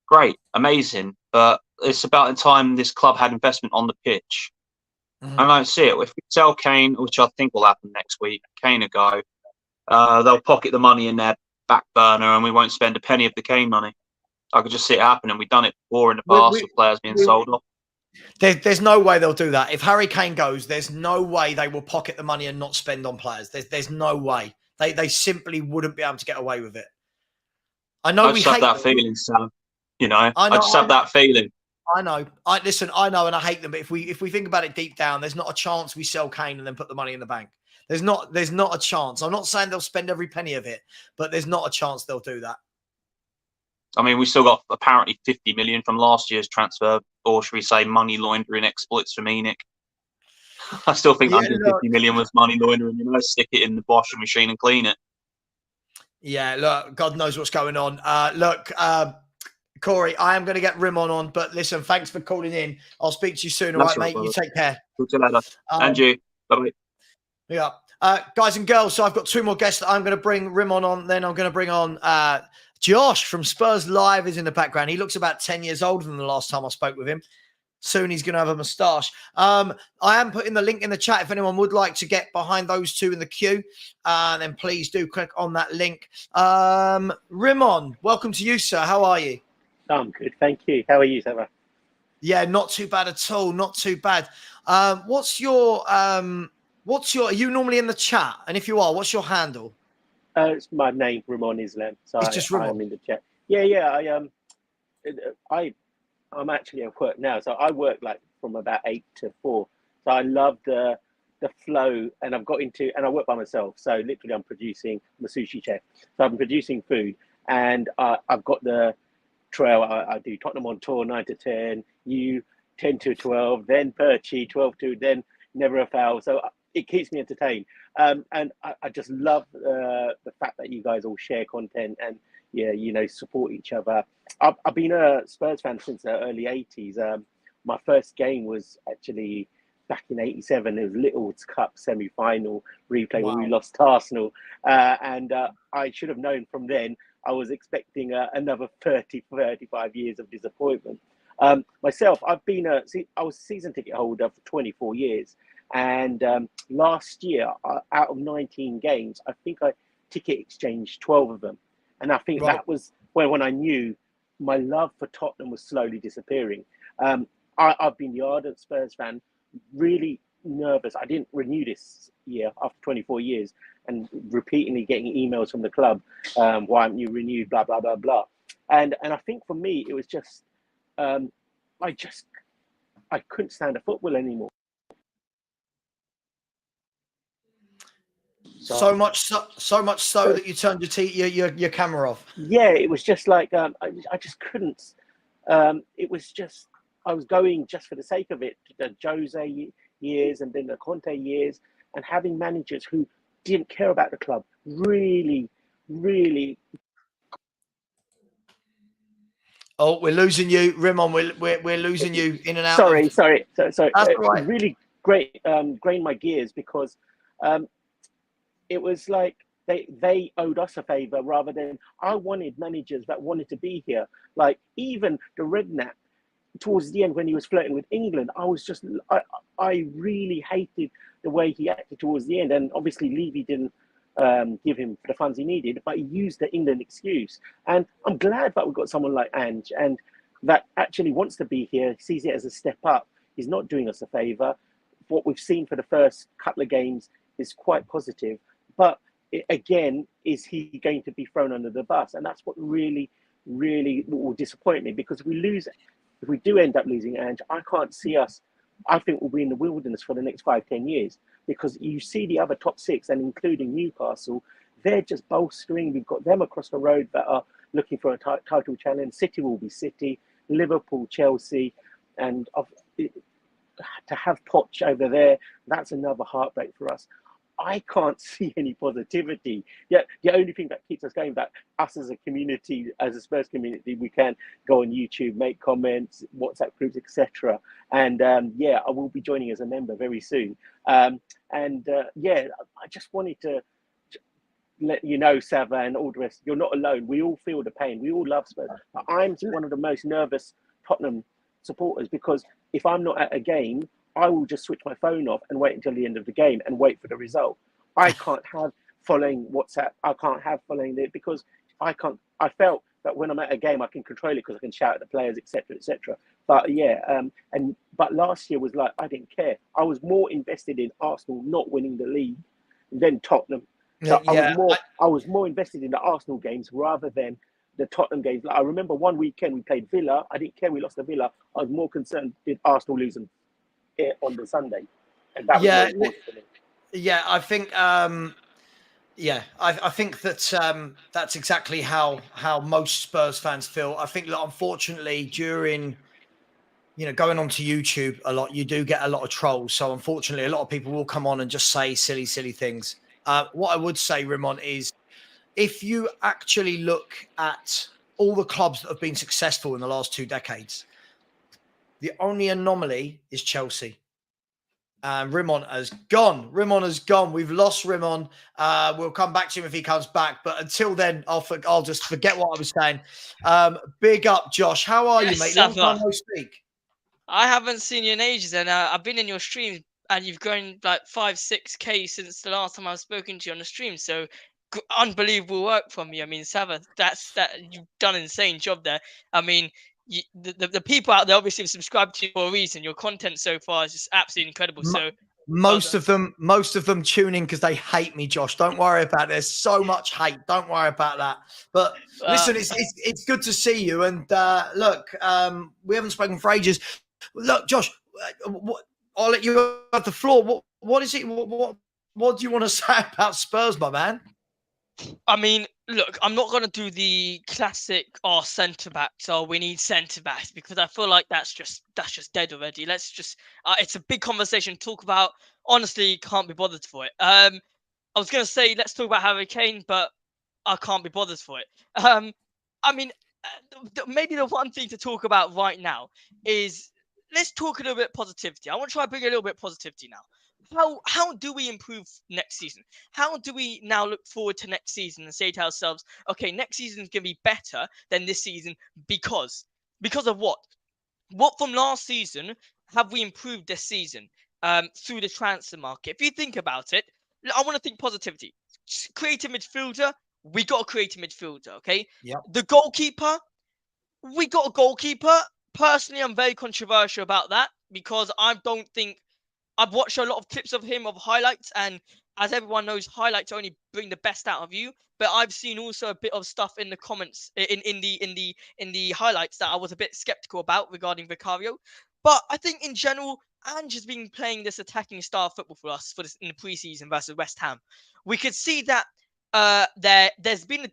Great, amazing. But it's about the time this club had investment on the pitch. Mhm. I don't see it. If we sell Kane, which I think will happen next week, Kane will go. They'll pocket the money in their back burner, and we won't spend a penny of the Kane money. I could just see it happening. We've done it before in the past with players being sold off. There's no way they'll do that. If Harry Kane goes, there's no way they will pocket the money and not spend on players. There's no way. They simply wouldn't be able to get away with it. I know I just have that feeling, Sam. You know, I just have that feeling. I know. I know, and I hate them. But if we think about it deep down, there's not a chance we sell Kane and then put the money in the bank. There's not a chance. I'm not saying they'll spend every penny of it, but there's not a chance they'll do that. I mean, we still got apparently 50 million from last year's transfer, or should we say money laundering exploits from ENIC. I still think 150 million was money laundering. You know, stick it in the washing machine and clean it. Yeah, look, God knows what's going on. Corey, I am going to get Rimon on, but listen, thanks for calling in. I'll speak to you soon, all right, mate? Brother. You take care. Talk to you later. And you. Bye-bye. Yeah. Guys and girls, so I've got two more guests that I'm going to bring Rimon on. Then I'm going to bring on Josh from Spurs Live is in the background. He looks about 10 years older than the last time I spoke with him. Soon he's going to have a moustache. I am putting the link in the chat if anyone would like to get behind those two in the queue. Then please do click on that link. Rimon, welcome to you, sir. How are you? I'm good, thank you. How are you, Savva? Yeah, not too bad at all. Not too bad. What's your are you normally in the chat? And if you are, what's your handle? It's my name, Ramon Islam. So It's just Ramon. I'm in the chat. Yeah. I'm actually at work now, so I work like from about 8 to 4. So I love the flow, and I work by myself. So literally, I'm a sushi chef. So I'm producing food, and I've got the trail. I do Tottenham on tour 9 to 10, you 10 to 12, then Perchy 12 to, then Never a Foul. So it keeps me entertained. And I just love the fact that you guys all share content and support each other. I've been a Spurs fan since the early 80s. My first game was actually back in 87. It was Little's Cup semi-final replay where we lost to Arsenal. And I should have known from then I was expecting another 35 years of disappointment. Myself, I was a season ticket holder for 24 years. And last year, out of 19 games, I think I ticket exchanged 12 of them. And I think that was when I knew my love for Tottenham was slowly disappearing. I've been the ardent Spurs fan, really nervous. I didn't renew this year after 24 years and repeatedly getting emails from the club, why haven't you renewed, blah, blah, blah, blah. And I think for me, it was just, I couldn't stand the football anymore. So much so that you turned your camera off. Yeah, it was just like I just couldn't. It was just I was going just for the sake of it. The Jose years and then the Conte years, and having managers who didn't care about the club really. Oh, we're losing you, Rimon. We're losing you in and out. Sorry. So That's all right. Really great. Grained my gears because. It was like they owed us a favor rather than I wanted managers that wanted to be here. Like even the Redknapp towards the end when he was flirting with England, I really hated the way he acted towards the end. And obviously Levy didn't give him the funds he needed, but he used the England excuse. And I'm glad that we've got someone like Ange and that actually wants to be here, sees it as a step up. He's not doing us a favor. What we've seen for the first couple of games is quite positive. But again, is he going to be thrown under the bus? And that's what really will disappoint me, because if we do end up losing Ange, I can't see us. I think we'll be in the wilderness for the next 5-10 years, because you see the other top 6, and including Newcastle, they're just bolstering. We've got them across the road that are looking for a title challenge. City will be City, Liverpool, Chelsea, and to have Poch over there, that's another heartbreak for us. I can't see any positivity. Yeah, the only thing that keeps us going, that us as a community, as a Spurs community, we can go on YouTube, make comments, WhatsApp groups, etc. And I will be joining as a member very soon. I just wanted to let you know, Savva and all the rest, you're not alone. We all feel the pain. We all love Spurs. I'm one of the most nervous Tottenham supporters, because if I'm not at a game, I will just switch my phone off and wait until the end of the game and wait for the result. I can't have following WhatsApp. I can't have following it because I can't. I felt that when I'm at a game, I can control it because I can shout at the players, etc., etc. But yeah, but last year was like I didn't care. I was more invested in Arsenal not winning the league than Tottenham. So I was more invested in the Arsenal games rather than the Tottenham games. Like, I remember one weekend we played Villa. I didn't care we lost to Villa. I was more concerned with Arsenal losing on the Sunday, and that was more important for me. Yeah, I think. I think that that's exactly how most Spurs fans feel. I think that unfortunately during, going onto YouTube a lot, you do get a lot of trolls. So unfortunately, a lot of people will come on and just say silly things. What I would say, Rimon, is if you actually look at all the clubs that have been successful in the last 2 decades, the only anomaly is Chelsea. Rimon has gone. We've lost Rimon. We'll come back to him if he comes back. But until then, I'll just forget what I was saying. Big up, Josh. How are you, mate? Long time no speak. I haven't seen you in ages, and I've been in your streams, and you've grown like 5-6K since the last time I've spoken to you on the stream. So unbelievable work from you. I mean, Savva, you've done an insane job there. I mean, the people out there obviously have subscribed to you for a reason. Your content so far is just absolutely incredible. So most of them tune in because they hate me, Josh. Don't worry about it. There's so much hate. Don't worry about that. But listen, it's good to see you. And look, we haven't spoken for ages. Look, Josh, I'll let you have the floor. What is it? What do you want to say about Spurs, my man? I mean, look, I'm not going to do the classic, centre-backs, we need centre-backs, because I feel like that's just dead already. Let's just, it's a big conversation to talk about. Honestly, can't be bothered for it. I was going to say, let's talk about Harry Kane, but I can't be bothered for it. I mean, maybe the one thing to talk about right now is, let's talk a little bit positivity. I want to try to bring a little bit of positivity now. How do we improve next season? How do we now look forward to next season and say to ourselves, okay, next season is going to be better than this season because of what? What from last season have we improved this season through the transfer market? If you think about it, I want to think positivity. Creative midfielder, we got a creative midfielder, okay? Yeah. The goalkeeper, we got a goalkeeper. Personally, I'm very controversial about that because I don't think I've watched a lot of clips of him of highlights, and as everyone knows, highlights only bring the best out of you. But I've seen also a bit of stuff in the comments in the highlights that I was a bit skeptical about regarding Vicario. But I think in general, Ange has been playing this attacking style of football for us in the preseason versus West Ham. We could see that there's been a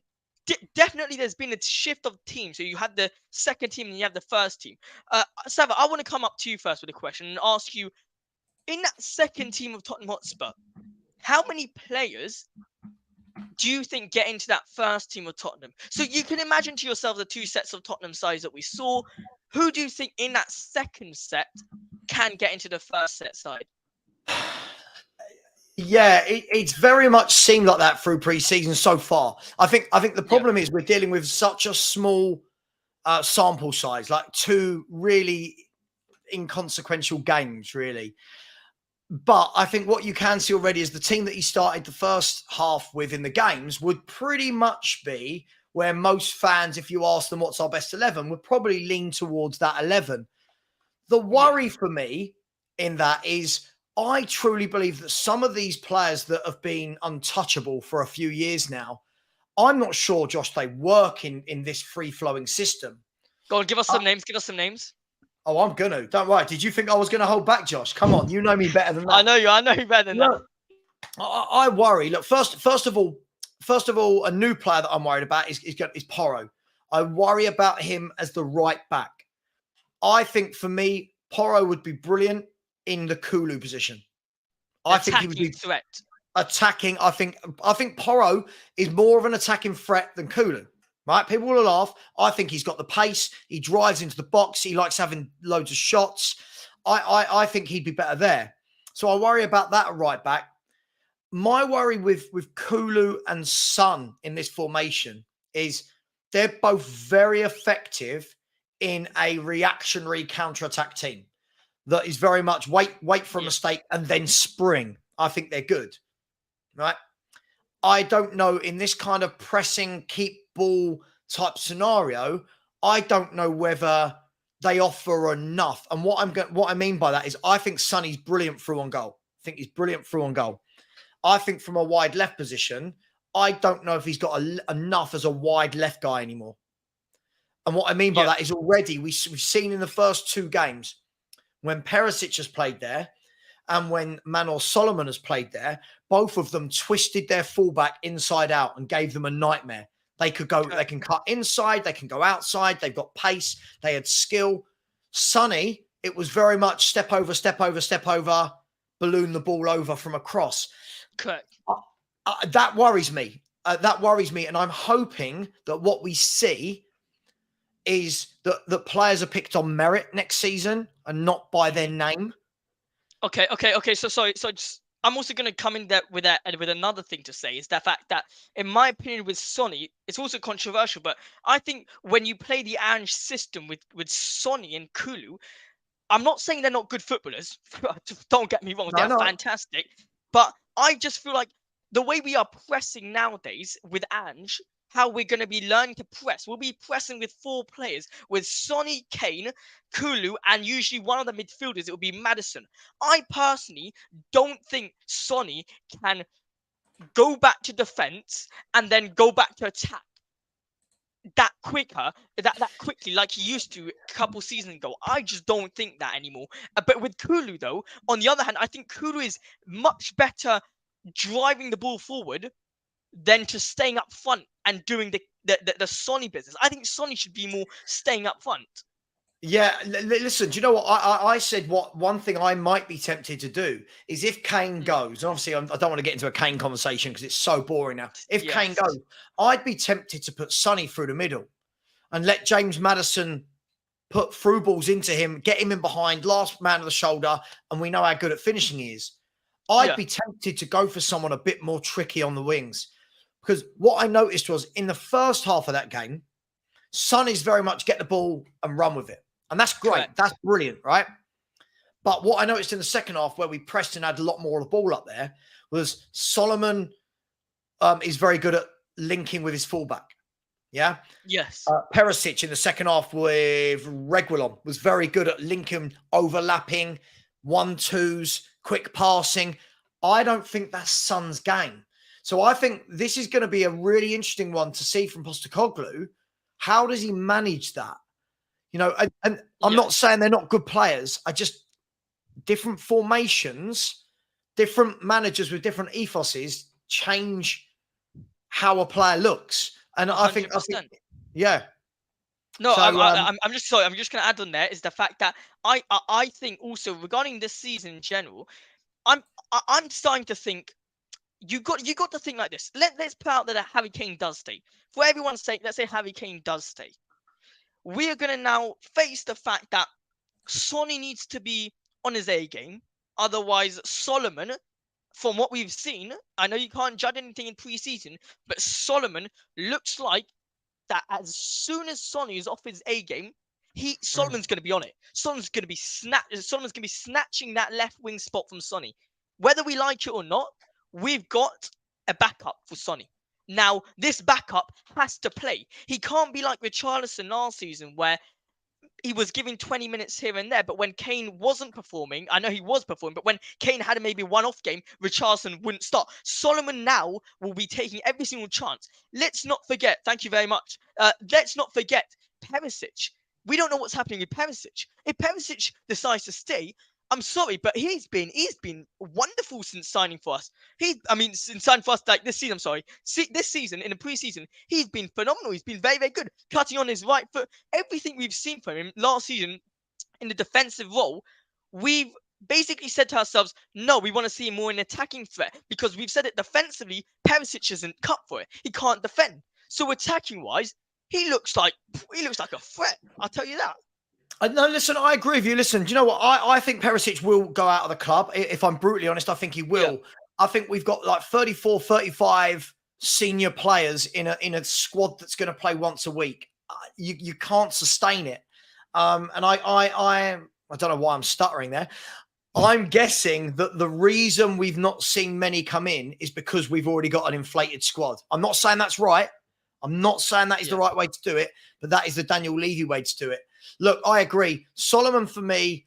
shift of teams. So you have the second team and you have the first team. Savva, I want to come up to you first with a question and ask you, in that second team of Tottenham Hotspur, how many players do you think get into that first team of Tottenham? So you can imagine to yourself the 2 sets of Tottenham sides that we saw. Who do you think in that second set can get into the first set side? Yeah, it's very much seemed like that through pre-season so far. I think the problem is we're dealing with such a small sample size, like 2 really inconsequential games, really. But I think what you can see already is the team that he started the first half with in the games would pretty much be where most fans, if you ask them what's our best 11, would probably lean towards that 11. The worry for me in that is I truly believe that some of these players that have been untouchable for a few years now, I'm not sure, Josh, they work in this free-flowing system. Go on, give us some names. Give us some names. Oh, I'm going to. Don't worry. Did you think I was going to hold back, Josh? Come on. You know me better than that. I know you better than that. I worry. Look, first of all, a new player that I'm worried about is Porro. I worry about him as the right back. I think for me, Porro would be brilliant in the Kulu position. I think he would be threat. Attacking. I think Porro is more of an attacking threat than Kulu. Right? People will laugh. I think he's got the pace. He drives into the box. He likes having loads of shots. I think he'd be better there. So I worry about that at right back. My worry with Kulu and Son in this formation is they're both very effective in a reactionary counter-attack team that is very much wait for a mistake and then spring. I think they're good, right? I don't know, in this kind of pressing, keep ball type scenario, I don't know whether they offer enough. And what I mean by that is I think Sonny's brilliant through on goal. I think he's brilliant through on goal. I think from a wide left position, I don't know if he's got enough as a wide left guy anymore. And what I mean by that is already we've seen in the first 2 games when Perisic has played there and when Manor Solomon has played there, both of them twisted their fullback inside out and gave them a nightmare. They could go, they can cut inside, they can go outside, they've got pace, they had skill. Sonny, it was very much step over, balloon the ball over from a cross. Correct. That worries me. And I'm hoping that what we see is that players are picked on merit next season and not by their name. Okay. So just, I'm also going to come in there with another thing to say is the fact that, in my opinion, with Sonny, it's also controversial, but I think when you play the Ange system with Sonny and Kulu, I'm not saying they're not good footballers. Don't get me wrong, they're fantastic. But I just feel like the way we are pressing nowadays with Ange, how we're going to be learning to press. We'll be pressing with 4 players, with Sonny, Kane, Kulu, and usually one of the midfielders, it will be Maddison. I personally don't think Sonny can go back to defence and then go back to attack that quickly like he used to a couple seasons ago. I just don't think that anymore. But with Kulu, though, on the other hand, I think Kulu is much better driving the ball forward than to staying up front and doing the Sonny business. I think Sonny should be more staying up front. Yeah, listen, do you know what? I said one thing I might be tempted to do is if Kane goes, and obviously I don't want to get into a Kane conversation because it's so boring now. If Kane goes, I'd be tempted to put Sonny through the middle and let James Maddison put through balls into him, get him in behind, last man of the shoulder, and we know how good at finishing he is. I'd be tempted to go for someone a bit more tricky on the wings. Because what I noticed was in the first half of that game, Sonny's very much get the ball and run with it. And that's great. Correct. That's brilliant, right? But what I noticed in the second half, where we pressed and had a lot more of the ball up there, was Solomon is very good at linking with his fullback. Yeah? Yes. Perisic in the second half with Reguilon was very good at linking, overlapping, 1-2s, quick passing. I don't think that's Son's game. So I think this is going to be a really interesting one to see from Postecoglou. How does he manage that? You know, and I'm not saying they're not good players. I just, different formations, different managers with different ethoses change how a player looks. And I think, yeah. No, so, I'm just sorry. I'm just going to add on there is the fact that I think also regarding this season in general, I'm starting to think you got to think like this. Let's put out that Harry Kane does stay. For everyone's sake, let's say Harry Kane does stay. We are going to now face the fact that Sonny needs to be on his A game. Otherwise, Solomon, from what we've seen, I know you can't judge anything in pre-season, but Solomon looks like that as soon as Sonny is off his A game, Solomon's going to be on it. Solomon's going to be snatching that left wing spot from Sonny. Whether we like it or not, we've got a backup for Sonny. Now, this backup has to play. He can't be like Richarlison last season where he was giving 20 minutes here and there, but when Kane wasn't performing, I know he was performing, but when Kane had maybe one off game, Richarlison wouldn't start. Solomon now will be taking every single chance. Let's not forget, thank you very much, let's not forget Perisic. We don't know what's happening with Perisic. If Perisic decides to stay, I'm sorry, but he's been wonderful since signing for us. Since signing for us like this season. I'm sorry, this season in the preseason, he's been phenomenal. He's been very, very good, cutting on his right foot. Everything we've seen from him last season in the defensive role, we've basically said to ourselves, no, we want to see him more in attacking threat because we've said it defensively. Perisic isn't cut for it. He can't defend. So attacking wise, he looks like a threat. I'll tell you that. No, listen, I agree with you. Listen, do you know what? I think Perisic will go out of the club. If I'm brutally honest, I think he will. Yeah. I think we've got like 34, 35 senior players in a squad that's going to play once a week. You can't sustain it. And I don't know why I'm stuttering there. I'm guessing that the reason we've not seen many come in is because we've already got an inflated squad. I'm not saying that's right. I'm not saying that is the right way to do it, but that is the Daniel Levy way to do it. Look, I agree. Solomon, for me,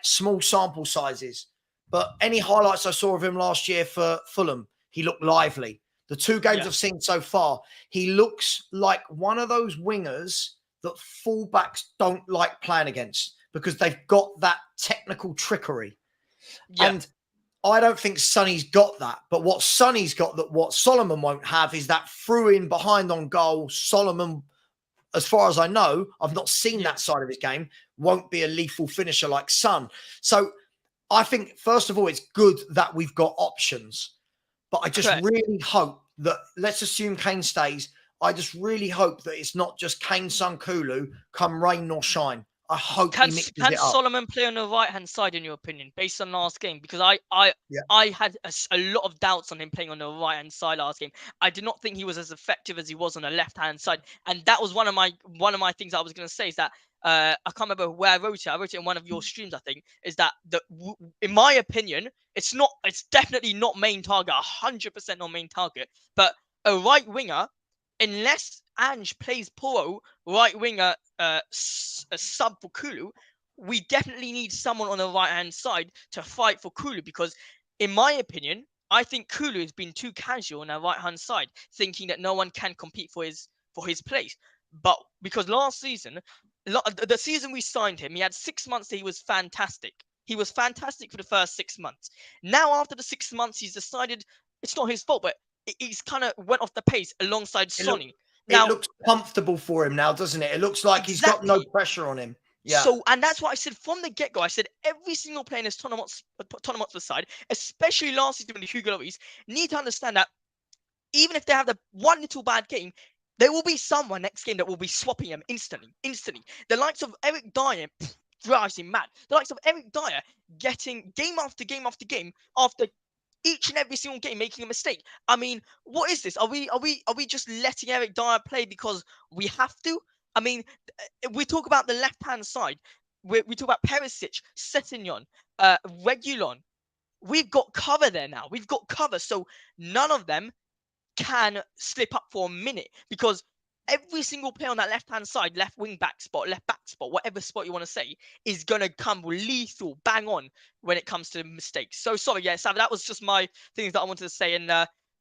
small sample sizes. But any highlights I saw of him last year for Fulham, he looked lively. The 2 games I've seen so far, he looks like one of those wingers that fullbacks don't like playing against because they've got that technical trickery. Yeah. And I don't think Sonny's got that. But what Sonny's got that what Solomon won't have is that through in behind on goal. Solomon, as far as I know, I've not seen that side of his game, won't be a lethal finisher like Son. So I think, first of all, it's good that we've got options. But I just really hope that, let's assume Kane stays. I just really hope that it's not just Kane, Son, Kulu, come rain nor shine. I hope he mixes it up. Can Solomon play on the right-hand side, in your opinion, based on last game? Because I had a lot of doubts on him playing on the right-hand side last game. I did not think he was as effective as he was on the left-hand side. And that was one of my things I was going to say, is that I can't remember where I wrote it. I wrote it in one of your streams, I think, is that in my opinion, it's definitely not main target, 100% not main target. But a right winger, unless Ange plays Poro right winger, a sub for Kulu, we definitely need someone on the right hand side to fight for Kulu, because in my opinion, I think Kulu has been too casual on the right hand side, thinking that no one can compete for his place. But because last season, the season we signed him, he had 6 months that he was fantastic. He was fantastic for the first 6 months. Now after the 6 months, he's decided it's not his fault, but he's kind of went off the pace alongside Sonny. Now, it looks comfortable for him now, doesn't it? It looks like he's got no pressure on him. Yeah. So, and that's what I said from the get-go. I said every single player in this Tottenham Hotspur side, especially last season with the Hugo Lloris, need to understand that even if they have the one little bad game, there will be someone next game that will be swapping them instantly. The likes of Eric Dyer drives him mad. The likes of Eric Dyer getting game after game after game after each and every single game making a mistake. I mean, what is this? Are we just letting Eric Dyer play because we have to? I mean, we talk about the left-hand side. We talk about Perisic, Settignon, Reguilon. We've got cover there now. We've got cover. So none of them can slip up for a minute, because every single player on that left-hand side, left wing-back spot, left-back spot, whatever spot you want to say, is going to come lethal, bang on when it comes to mistakes. So sorry, Savva, that was just my things that I wanted to say. And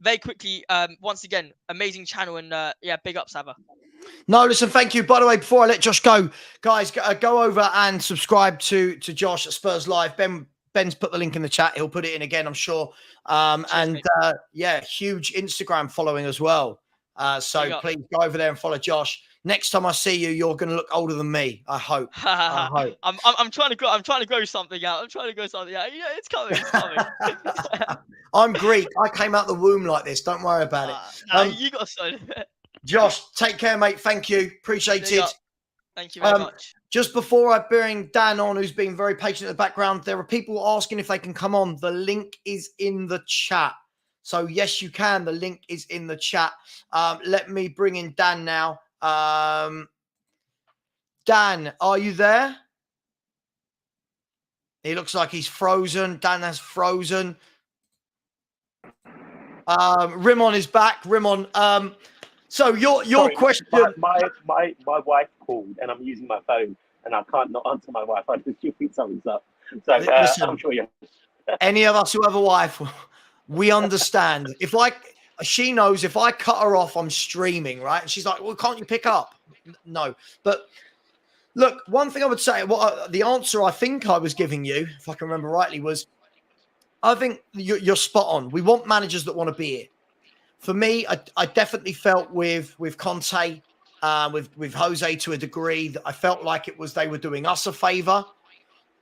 very quickly, once again, amazing channel, and big up, Savva. No, listen, thank you. By the way, before I let Josh go, guys, go over and subscribe to Josh at Spurs Live. Ben's put the link in the chat. He'll put it in again, I'm sure. Huge Instagram following as well. So please go over there and follow Josh. Next time I see you, you're going to look older than me. I hope. I'm trying to grow. I'm trying to grow something out. Yeah, it's coming. I'm Greek. I came out the womb like this. Don't worry about it. You got son. Josh, take care, mate. Thank you. Appreciate it. Thank you very much. Just before I bring Dan on, who's been very patient in the background, there are people asking if they can come on. The link is in the chat. So, yes, you can. The link is in the chat. Let me bring in Dan now. Dan, are you there? He looks like he's frozen. Dan has frozen. Rimon is back. Rimon, so your Sorry, question. My wife called and I'm using my phone and I can't not answer my wife. I just think something's up. So listen, I'm sure you. Any of us who have a wife, we understand. She knows if I cut her off, I'm streaming, right? And she's like, "Well, can't you pick up?" No, but look, one thing I would say, the answer I think I was giving you, if I can remember rightly, was I think you're spot on. We want managers that want to be here. For me, I definitely felt with Conte, with Jose to a degree, that I felt like they were doing us a favour.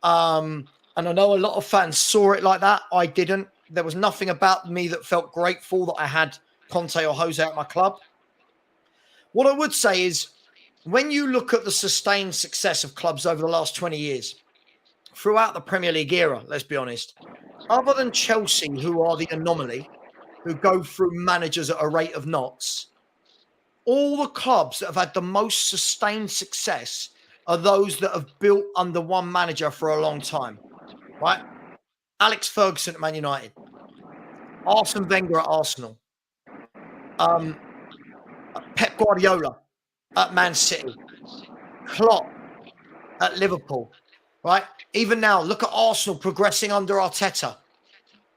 And I know a lot of fans saw it like that. I didn't. There was nothing about me that felt grateful that I had Conte or Jose at my club. What I would say is, when you look at the sustained success of clubs over the last 20 years, throughout the Premier League era, let's be honest, other than Chelsea, who are the anomaly, who go through managers at a rate of knots, all the clubs that have had the most sustained success are those that have built under one manager for a long time, right? Alex Ferguson at Man United, Arsene Wenger at Arsenal, Pep Guardiola at Man City, Klopp at Liverpool, right? Even now, look at Arsenal progressing under Arteta.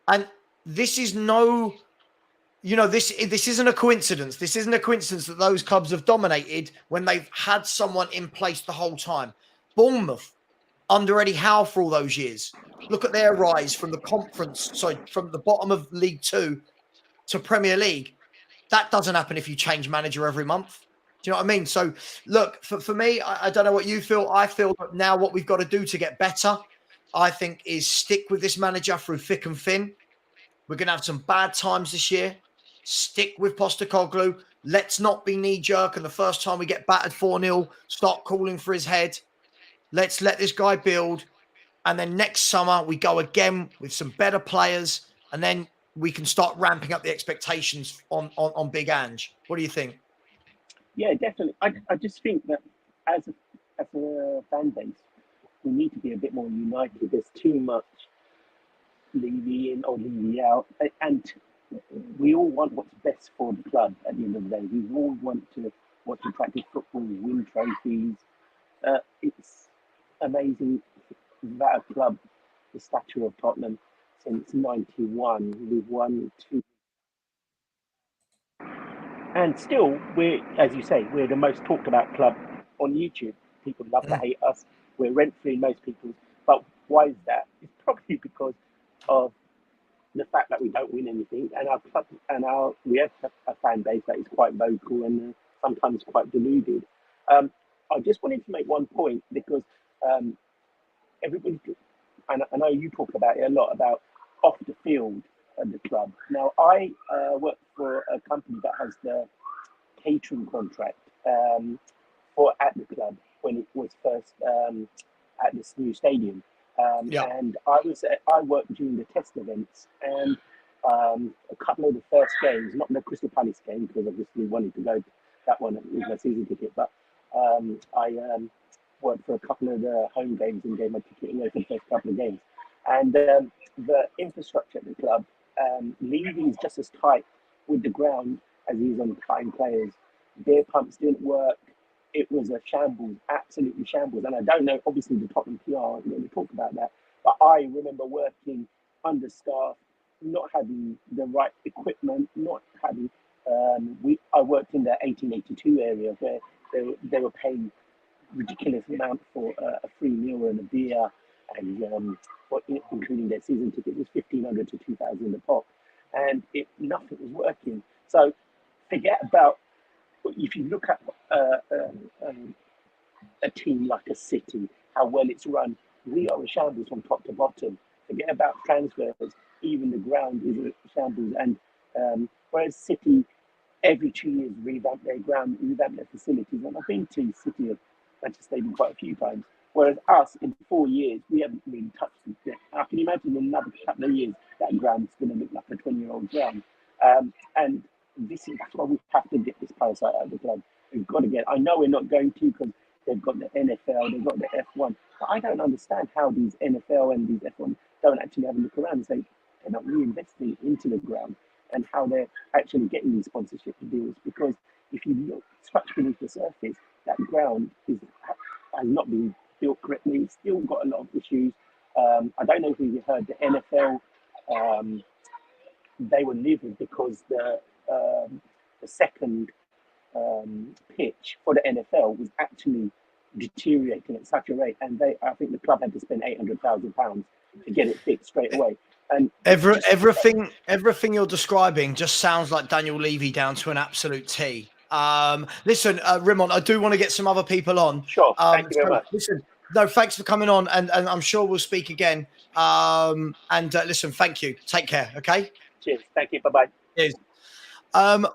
And this is no, this isn't a coincidence. This isn't a coincidence that those clubs have dominated when they've had someone in place the whole time. Bournemouth, under Eddie Howe for all those years. Look at their rise from the from the bottom of League Two to Premier League. That doesn't happen if you change manager every month. Do you know what I mean? So, look, for me, I don't know what you feel. I feel that now what we've got to do to get better, I think, is stick with this manager through thick and thin. We're going to have some bad times this year. Stick with Postecoglou. Let's not be knee-jerk, and the first time we get battered 4-0, start calling for his head. Let's let this guy build. And then next summer, we go again with some better players, and then we can start ramping up the expectations on Big Ange. What do you think? Yeah, definitely. I just think that as a fan base, we need to be a bit more united. There's too much Levy in or Levy out, and we all want what's best for the club at the end of the day. We all want to watch attractive football, win trophies. It's amazing that a club the stature of Tottenham since '91, we've won 2. And still, as you say, we're the most talked about club on YouTube. People love to hate us. We're rent-free in most people's. But why is that? It's probably because of the fact that we don't win anything, and our club we have a fan base that is quite vocal and sometimes quite deluded. I just wanted to make one point because everybody, and I know you talk about it a lot about off the field at the club. Now, I work for a company that has the catering contract at the club when it was first at this new stadium. And I worked during the test events, and a couple of the first games, not the Crystal Palace game because obviously wanted to go to that one with my season ticket, but I worked for a couple of the home games and gave my ticket away for the first couple of games. And the infrastructure at the club, Levy is just as tight with the ground as he is on cutting players. Beer pumps didn't work. It was a shambles, absolutely shambles. And I don't know, obviously the Tottenham PR aren't going to talk about that, but I remember working understaffed, not having the right equipment, not having. I worked in the 1882 area where they were paying ridiculous amount for a free meal and a beer, and including their season ticket was 1,500 to 2,000 a pop, and nothing was working. So forget about if you look at a team like a City, how well it's run. We are a shambles from top to bottom. Forget about transfers. Even the ground is a shambles. And whereas City, every 2 years, revamp their ground, revamp their facilities. And I've been to City of Manchester Stadium quite a few times. Whereas us, in 4 years, we haven't really touched it. I can imagine in another couple of years, that ground's going to look like a 20-year-old ground. And that's why we have to get this parasite out of the club. We've got to get. I know we're not going to because they've got the NFL, they've got the F1. But I don't understand how these NFL and these F1 don't actually have a look around and say they're not reinvesting into the ground and how they're actually getting these sponsorship deals. Because if you look scratch beneath the surface, that ground has not been built correctly. It's still got a lot of issues. I don't know if you heard the NFL. They were livid because the second pitch for the NFL was actually deteriorating at such a rate, and I think the club had to spend £800,000 to get it fixed straight away. And everything you're describing just sounds like Daniel Levy down to an absolute T. Listen, Rimon, I do want to get some other people on. Sure, thank you very much. Listen, no, thanks for coming on, and I'm sure we'll speak again. Listen, thank you. Take care, okay? Cheers. Thank you. Bye-bye. Cheers.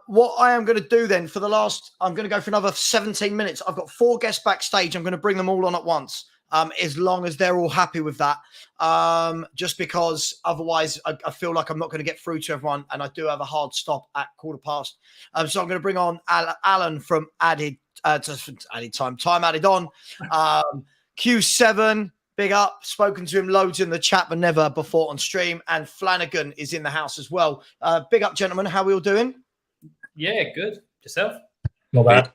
What I am going to do then I'm going to go for another 17 minutes. I've got 4 guests backstage. I'm going to bring them all on at once. as long as they're all happy with that. Just because otherwise I feel like I'm not going to get through to everyone, and I do have a hard stop at 15:15. So I'm going to bring on Alan from Added Time Added On. Q7, big up. Spoken to him loads in the chat, but never before on stream. And Flanagan is in the house as well. Big up, gentlemen. How are we all doing? Yeah, good. Yourself? Not bad.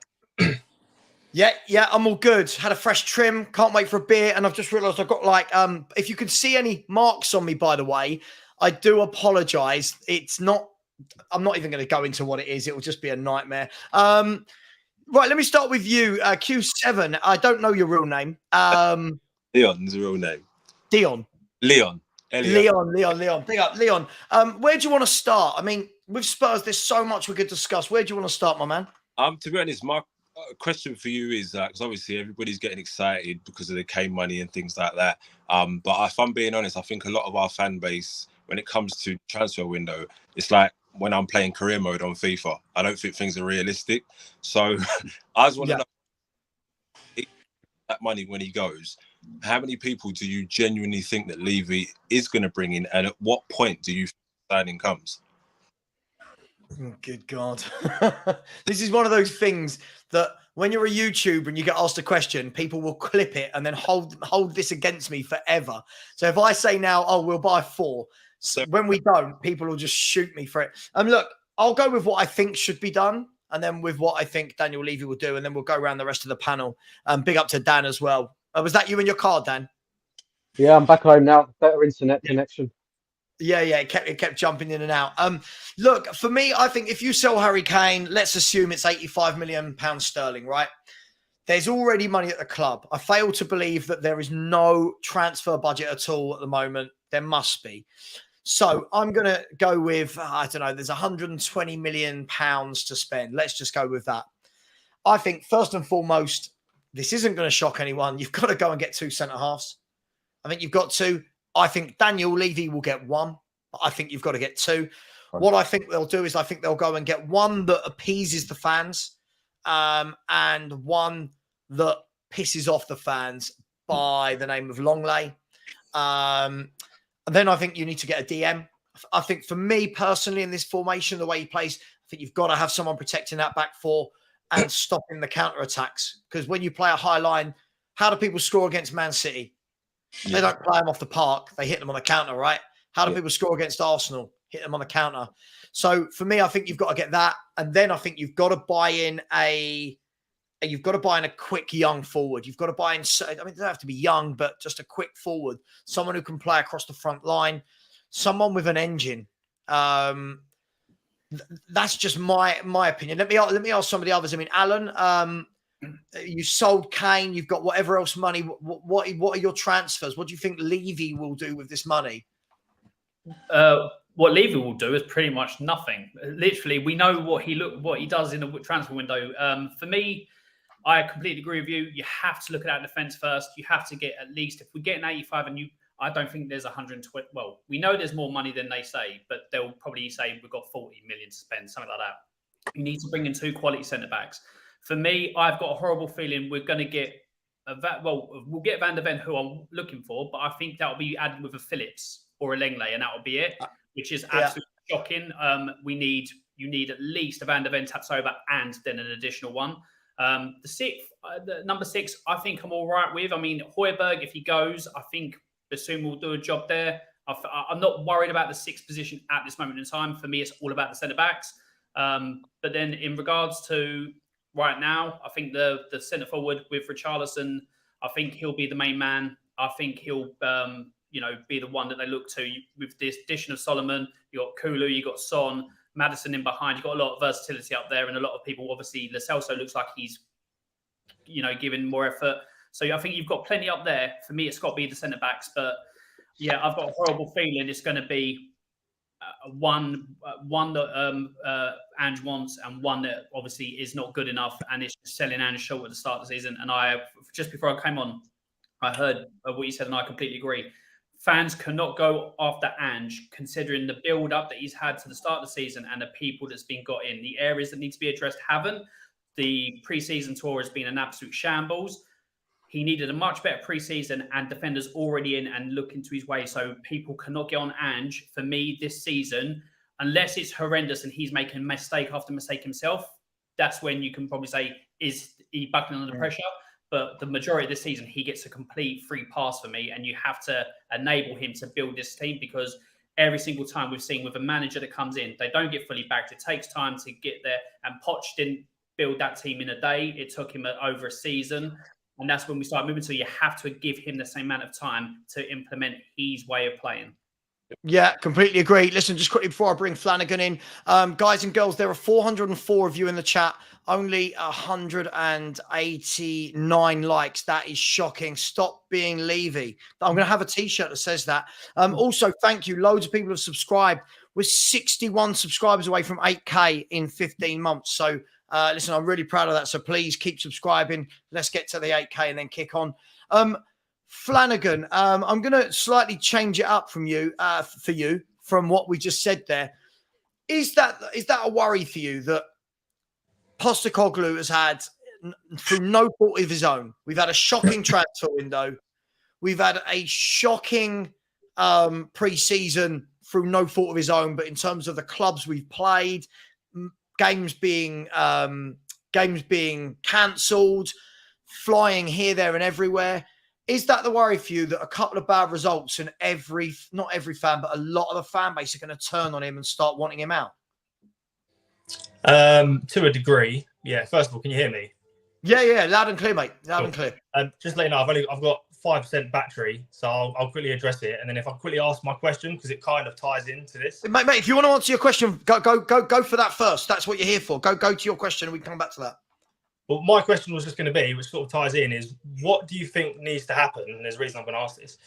Yeah, I'm all good. Had a fresh trim. Can't wait for a beer. And I've just realised I've got like, if you can see any marks on me, by the way, I do apologise. It's not, I'm not even going to go into what it is. It will just be a nightmare. Right, let me start with you, Q7. I don't know your real name. Leon's real name. Dion. Leon. Leon. Big up, Leon. Where do you want to start? I mean, with Spurs, there's so much we could discuss. Where do you want to start, my man? To be honest, my question for you is because obviously everybody's getting excited because of the K money and things like that. But if I'm being honest, I think a lot of our fan base, when it comes to transfer window, it's like when I'm playing career mode on FIFA. I don't think things are realistic. So I just want to know that money when he goes. How many people do you genuinely think that Levy is going to bring in, and at what point do you think signing comes? Oh, good God. This is one of those things that when you're a YouTuber and you get asked a question, people will clip it and then hold this against me forever. So if I say now, oh, we'll buy 4, so when we don't, people will just shoot me for it. Look, I'll go with what I think should be done, and then with what I think Daniel Levy will do, and then we'll go around the rest of the panel. Big up to Dan as well. Was that you in your car, Dan? Yeah, I'm back home now. Better internet connection. Yeah, it kept jumping in and out. Look, for me, I think if you sell Harry Kane, let's assume it's £85 million sterling, right? There's already money at the club. I fail to believe that there is no transfer budget at all at the moment. There must be. So I'm going to go with, I don't know, there's £120 million to spend. Let's just go with that. I think first and foremost, this isn't going to shock anyone. You've got to go and get 2 centre-halves. I think you've got to. I think Daniel Levy will get 1. But I think you've got to get 2. What I think they'll do is I think they'll go and get 1 that appeases the fans and 1 that pisses off the fans by the name of Longley. And then I think you need to get a DM. I think for me personally in this formation, the way he plays, I think you've got to have someone protecting that back 4 and stopping the counter-attacks. Because when you play a high line, how do people score against Man City? They don't play them off the park. They hit them on the counter, right? How do people score against Arsenal? Hit them on the counter. So for me, I think you've got to get that. And then I think you've got to buy in a quick young forward. You've got to buy in, I mean, they don't have to be young, but just a quick forward. Someone who can play across the front line. Someone with an engine. That's just my opinion. Let me ask some of the others. I mean, Alan, you sold Kane. You've got whatever else money. What are your transfers? What do you think Levy will do with this money? What Levy will do is pretty much nothing. Literally, we know what he does in the transfer window. For me, I completely agree with you. You have to look at that defense first. You have to get at least, if we get an 85 and I don't think there's 120. Well, we know there's more money than they say, but they'll probably say we've got 40 million to spend, something like that. You need to bring in 2 quality centre backs. For me, I've got a horrible feeling we're going to get we'll get Van der Ven, who I'm looking for, but I think that will be added with a Phillips or a Lenglet, and that will be it, which is absolutely shocking. You need at least a Van der Ven, Tapsoba, and then an additional one. The number 6, I think I'm all right with. I mean, Højbjerg, if he goes, I think Bassoon will do a job there. I'm not worried about the 6th position at this moment in time. For me, it's all about the centre backs. But then in regards to right now, I think the centre forward with Richarlison, I think he'll be the main man. I think he'll be the one that they look to. With the addition of Solomon, you got Kulu, you got Son, Maddison in behind. You've got a lot of versatility up there, and a lot of people, obviously, Lo Celso looks like he's, giving more effort. So I think you've got plenty up there. For me, it's got to be the centre backs. But yeah, I've got a horrible feeling it's going to be one that Ange wants, and one that obviously is not good enough, and it's just selling Ange short at the start of the season. And just before I came on, I heard what you said, and I completely agree. Fans cannot go after Ange, considering the build-up that he's had to the start of the season and the people that's been got in. The areas that need to be addressed haven't. The pre-season tour has been an absolute shambles. he needed a much better preseason and defenders already in and look into his way so people cannot get on Ange. For me, this season, unless it's horrendous and he's making mistake after mistake himself, that's when you can probably say, is he buckling under pressure? But the majority of the season, he gets a complete free pass for me, and you have to enable him to build this team because every single time we've seen with a manager that comes in, they don't get fully backed. It takes time to get there, and Poch didn't build that team in a day. It took him over a season, and that's when we start moving. So you have to give him the same amount of time to implement his way of playing. Yeah, completely agree. Listen, just quickly before I bring Flanagan in, guys and girls, there are 404 of you in the chat, only 189 likes. That is shocking. Stop being Levy. I'm going to have a t-shirt that says that. Also, thank you. Loads of people have subscribed. We're 61 subscribers away from 8K in 15 months. So, listen, I'm really proud of that. So please keep subscribing. Let's get to the 8K and then kick on. Flanagan, I'm going to slightly change it up from you, for you, from what we just said there. Is that a worry for you that Postecoglou has had, through no fault of his own, we've had a shocking transfer window, we've had a shocking pre-season through no fault of his own, but in terms of the clubs we've played, games being cancelled, flying here, there, and everywhere. Is that the worry for you that a couple of bad results and not every fan, but a lot of the fan base are going to turn on him and start wanting him out? To a degree, yeah. First of all, can you hear me? Yeah, loud and clear, mate. Loud and clear. Just let you know, I've got 5% battery, so I'll quickly address it, and then if I quickly ask my question because it kind of ties into this. Mate, if you want to answer your question, go for that first. That's what you're here for. Go to your question, and we can come back to that. Well, my question was just going to be, which sort of ties in, is what do you think needs to happen? And there's a reason I'm going to ask this.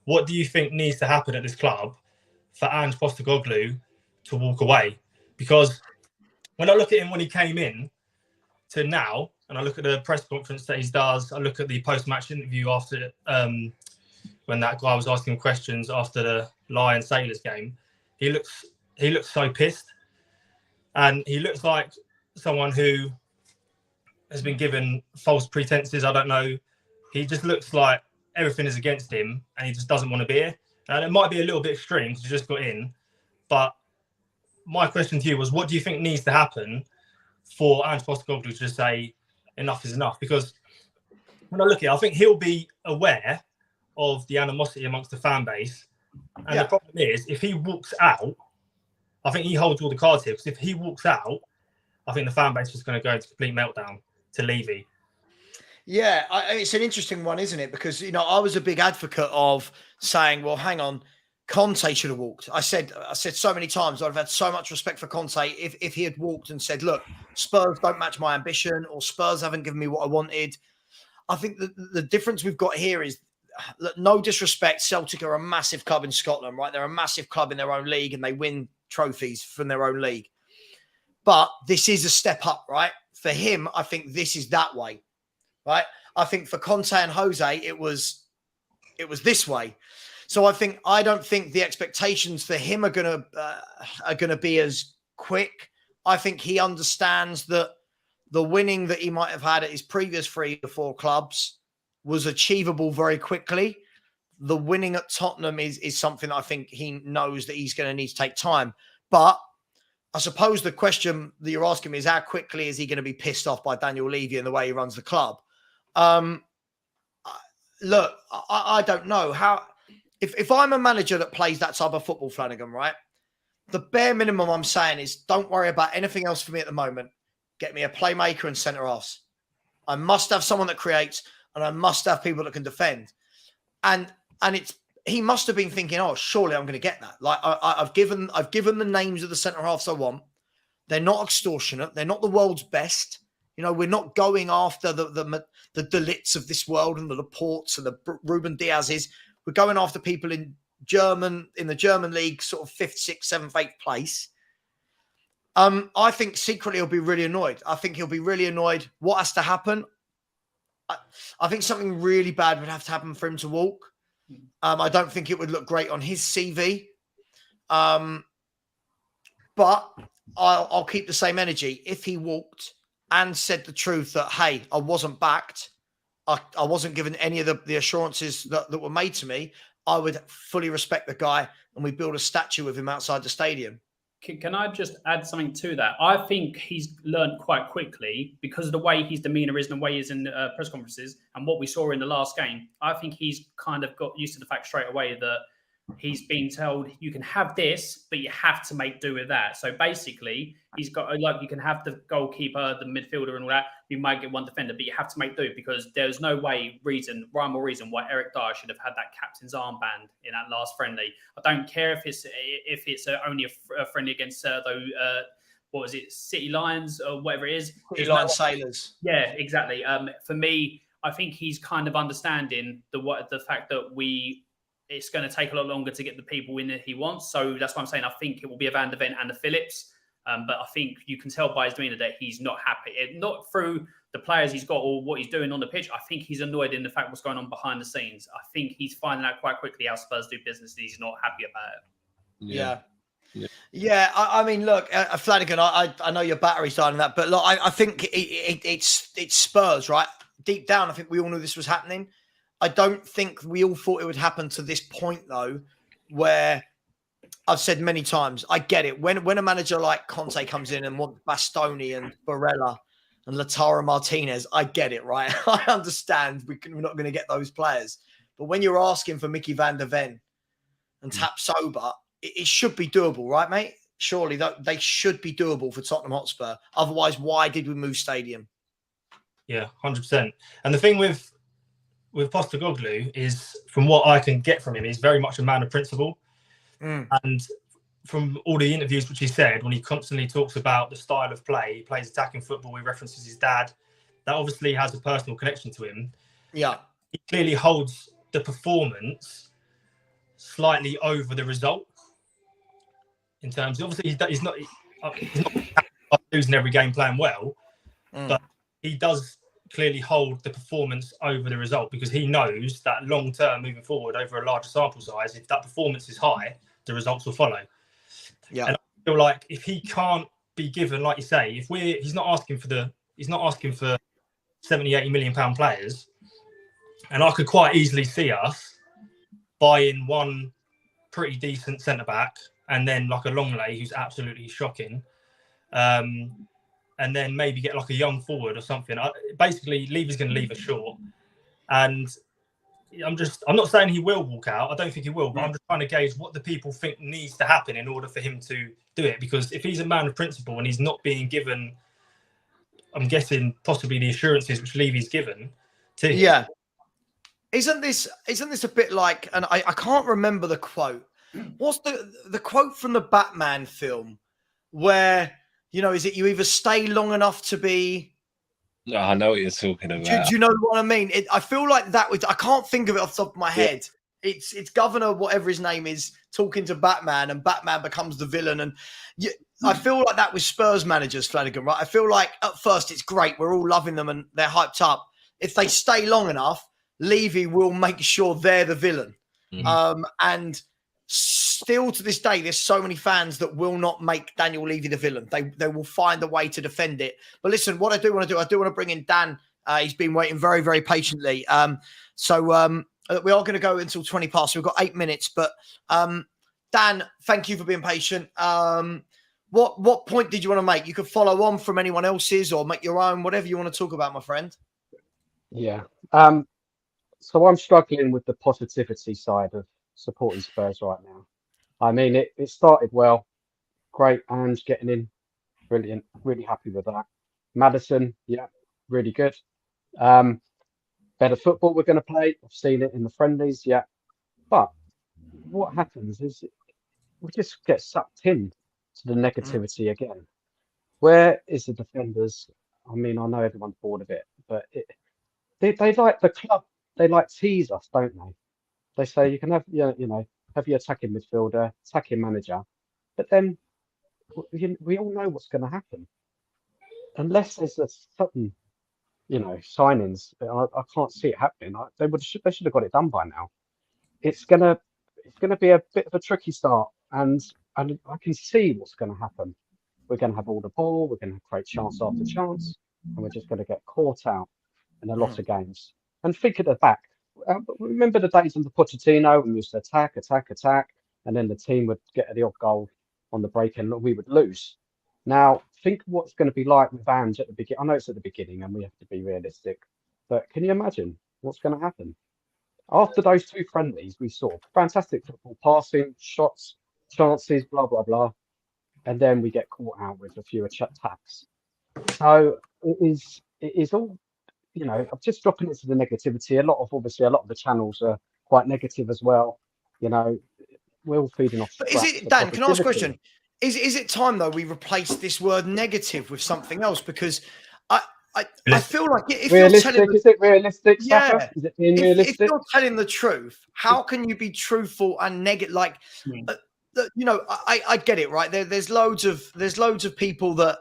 What do you think needs to happen at this club for Ange Postecoglou to walk away? Because when I look at him when he came in to now, and I look at the press conference that he does, I look at the post-match interview after when that guy was asking questions after the Lions Sailors game, he looks so pissed, and he looks like someone who has been given false pretenses. I don't know. He just looks like everything is against him and he just doesn't want to be here. And it might be a little bit extreme because he just got in. But my question to you was, what do you think needs to happen for Ange Postecoglou to just say enough is enough? Because when I look at it, I think he'll be aware of the animosity amongst the fan base. And the problem is, if he walks out, I think he holds all the cards here. Because if he walks out, I think the fan base is going to go into complete meltdown to Levy. Yeah, it's an interesting one, isn't it? Because, you know, I was a big advocate of saying, well, hang on, Conte should have walked. I said so many times, I've had so much respect for Conte. If he had walked and said, look, Spurs don't match my ambition, or Spurs haven't given me what I wanted. I think the difference we've got here is, look, no disrespect, Celtic are a massive club in Scotland, right? They're a massive club in their own league and they win trophies from their own league. But this is a step up, right? For him, I think this is that way, right? I think for Conte and Jose, it was this way. So I don't think the expectations for him are gonna be as quick. I think he understands that the winning that he might have had at his previous 3 or 4 clubs was achievable very quickly. The winning at Tottenham is something I think he knows that he's going to need to take time. But I suppose the question that you're asking me is, how quickly is he going to be pissed off by Daniel Levy and the way he runs the club? Look, I don't know how. If I'm a manager that plays that type of football, Flanagan, right? The bare minimum I'm saying is, don't worry about anything else for me at the moment. Get me a playmaker and centre halves. I must have someone that creates, and I must have people that can defend. And he must have been thinking, oh, surely I'm going to get that. Like I've given the names of the centre halves I want. They're not extortionate. They're not the world's best. You know, we're not going after the Delits of this world and the Laportes and the Ruben Diaz's. We're going after people in the German league, sort of 5th, 6th, 7th, 8th place. I think secretly he'll be really annoyed. I think he'll be really annoyed. What has to happen? I think something really bad would have to happen for him to walk. I don't think it would look great on his CV. But I'll keep the same energy. If he walked and said the truth that, hey, I wasn't backed, I wasn't given any of the assurances that were made to me, I would fully respect the guy and we build a statue of him outside the stadium. Can I just add something to that? I think he's learned quite quickly because of the way his demeanour is and the way he is in press conferences and what we saw in the last game. I think he's kind of got used to the fact straight away that he's been told you can have this, but you have to make do with that. So basically, he's got like you can have the goalkeeper, the midfielder, and all that. You might get one defender, but you have to make do because there's no rhyme or reason why Eric Dyer should have had that captain's armband in that last friendly. I don't care if it's only a friendly against what was it, City Lions or whatever it is. City Lions Sailors. Yeah, exactly. For me, I think he's kind of understanding the fact that it's going to take a lot longer to get the people in that he wants. So that's why I'm saying I think it will be a Van de Ven and a Phillips. But I think you can tell by his demeanour that he's not happy. Not through the players he's got or what he's doing on the pitch. I think he's annoyed in the fact what's going on behind the scenes. I think he's finding out quite quickly how Spurs do business and he's not happy about it. Yeah. I mean, look, Flanagan, I know your battery's dying on that, but look, I think it's Spurs, right? Deep down, I think we all knew this was happening. I don't think we all thought it would happen to this point, though, where I've said many times, I get it. When a manager like Conte comes in and wants Bastoni and Barella and Lautaro Martinez, I get it, right? I understand we're not going to get those players. But when you're asking for Mickey van der Ven and Tapsoba, it should be doable, right, mate? Surely they should be doable for Tottenham Hotspur. Otherwise, why did we move stadium? Yeah, 100%. And the thing with Postecoglou is, from what I can get from him, he's very much a man of principle. And from all the interviews which he said, when he constantly talks about the style of play, he plays attacking football, he references his dad, that obviously has a personal connection to him. Yeah. He clearly holds the performance slightly over the result. In terms of, obviously, he's not losing every game playing well, but he does clearly hold the performance over the result because he knows that long term moving forward over a larger sample size, if that performance is high, the results will follow. Yeah. And I feel like if he can't be given, like you say, he's not asking for 70, 80 million pound players, and I could quite easily see us buying one pretty decent centre back and then like a Longley who's absolutely shocking. And then maybe get like a young forward or something. Basically, Levy's going to leave us short. And I'm not saying he will walk out. I don't think he will, but I'm just trying to gauge what the people think needs to happen in order for him to do it. Because if he's a man of principle and he's not being given, I'm guessing possibly the assurances which Levy's given to him. Yeah. Isn't this a bit like, and I can't remember the quote. What's the quote from the Batman film where, you know, is it you either stay long enough to be... No, I know what you're talking about. Do you know what I mean? I feel like that was... I can't think of it off the top of my head. It's Governor, whatever his name is, talking to Batman, and Batman becomes the villain. And I feel like that with Spurs managers, Flanagan, right? I feel like at first it's great. We're all loving them and they're hyped up. If they stay long enough, Levy will make sure they're the villain. And still to this day, there's so many fans that will not make Daniel Levy the villain. They will find a way to defend it. But listen, what I do want to do, I do want to bring in Dan. He's been waiting very, very patiently. So we are going to go until 20 past. So we've got 8 minutes. But Dan, thank you for being patient. What point did you want to make? You could follow on from anyone else's or make your own, whatever you want to talk about, my friend. Yeah. So I'm struggling with the positivity side of supporting Spurs right now. I mean, it started well. Great, Ange getting in. Brilliant. Really happy with that. Maddison, yeah, really good. Better football we're going to play. I've seen it in the friendlies, yeah. But what happens is we just get sucked in to the negativity again. Where is the defenders? I mean, I know everyone's bored of it, but they like the club. They like tease us, don't they? They say you can have have your attacking midfielder, attacking manager, but then we all know what's going to happen. Unless there's a sudden, signings, I can't see it happening. They should have got it done by now. It's gonna be a bit of a tricky start, and I can see what's going to happen. We're going to have all the ball. We're going to create chance after chance, and we're just going to get caught out in a lot of games. And think at the back. Remember the days under Pochettino when we used to attack, and then the team would get the odd goal on the break and we would lose. Now, think what's going to be like with Ange at the beginning. I know it's at the beginning and we have to be realistic, but can you imagine what's going to happen? After those two friendlies, we saw fantastic football, passing, shots, chances, blah, blah, blah. And then we get caught out with a few attacks. So it is all, I'm just dropping into the negativity. A lot of the channels are quite negative as well. We're all feeding off. But is it, Dan, can I ask a question? Is it time, though, we replace this word negative with something else? Because I feel like if realistic, you're telling is it realistic? Yeah. Saka? Is it being realistic? If you're telling the truth, how can you be truthful and negative? Like, I get it, right? There's loads of people that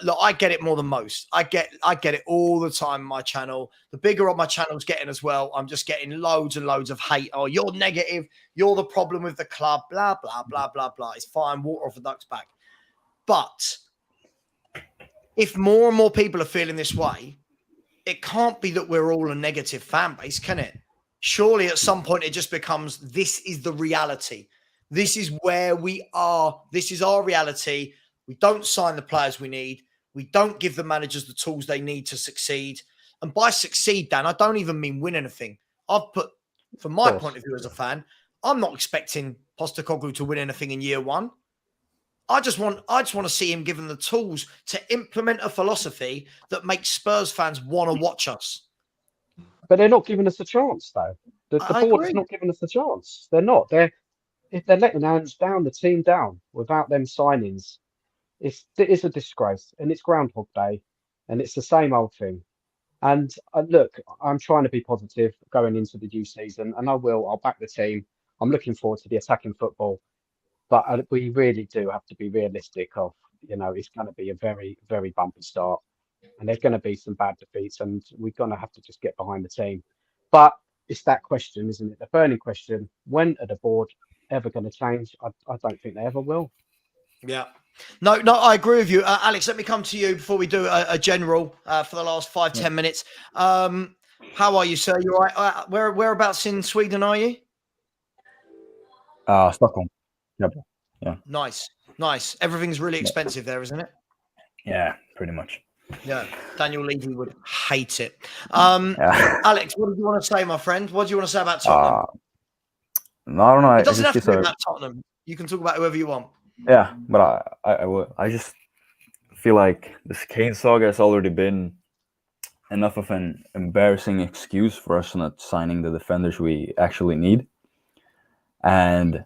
look, I get it more than most. I get it all the time on my channel. The bigger my channel's getting as well, I'm just getting loads and loads of hate. Oh, you're negative. You're the problem with the club. Blah blah blah blah blah. It's fine. Water off a duck's back. But if more and more people are feeling this way, it can't be that we're all a negative fan base, can it? Surely at some point it just becomes, this is the reality. This is where we are. This is our reality. We don't sign the players we need. We don't give the managers the tools they need to succeed. And by succeed, Dan, I don't even mean win anything. I've put, from my point of view as a fan, I'm not expecting Postecoglou to win anything in year one. I just want to see him given the tools to implement a philosophy that makes Spurs fans want to watch us. But they're not giving us a chance, though. The board's not giving us a chance. They're not. If they're letting Ange down, the team down, without them signings, it is a disgrace. And it's Groundhog Day, and it's the same old thing. And look, I'm trying to be positive going into the new season, and I'll back the team. I'm looking forward to the attacking football. But we really do have to be realistic of, it's going to be a very, very bumpy start. And there's going to be some bad defeats and we're going to have to just get behind the team. But it's that question, isn't it? The burning question, when are the board ever going to change? I don't think they ever will. Yeah. No, I agree with you. Alex, let me come to you before we do a general for the last 5-10 minutes. How are you, sir? You all right? Whereabouts in Sweden are you? Stockholm. Yeah. Nice. Everything's really expensive there, isn't it? Yeah, pretty much. Yeah. Daniel Levy would hate it. Alex, what do you want to say, my friend? What do you want to say about Tottenham? No, I don't know. It doesn't have to be about Tottenham. You can talk about whoever you want. Yeah, but I just feel like this Kane saga has already been enough of an embarrassing excuse for us not signing the defenders we actually need. And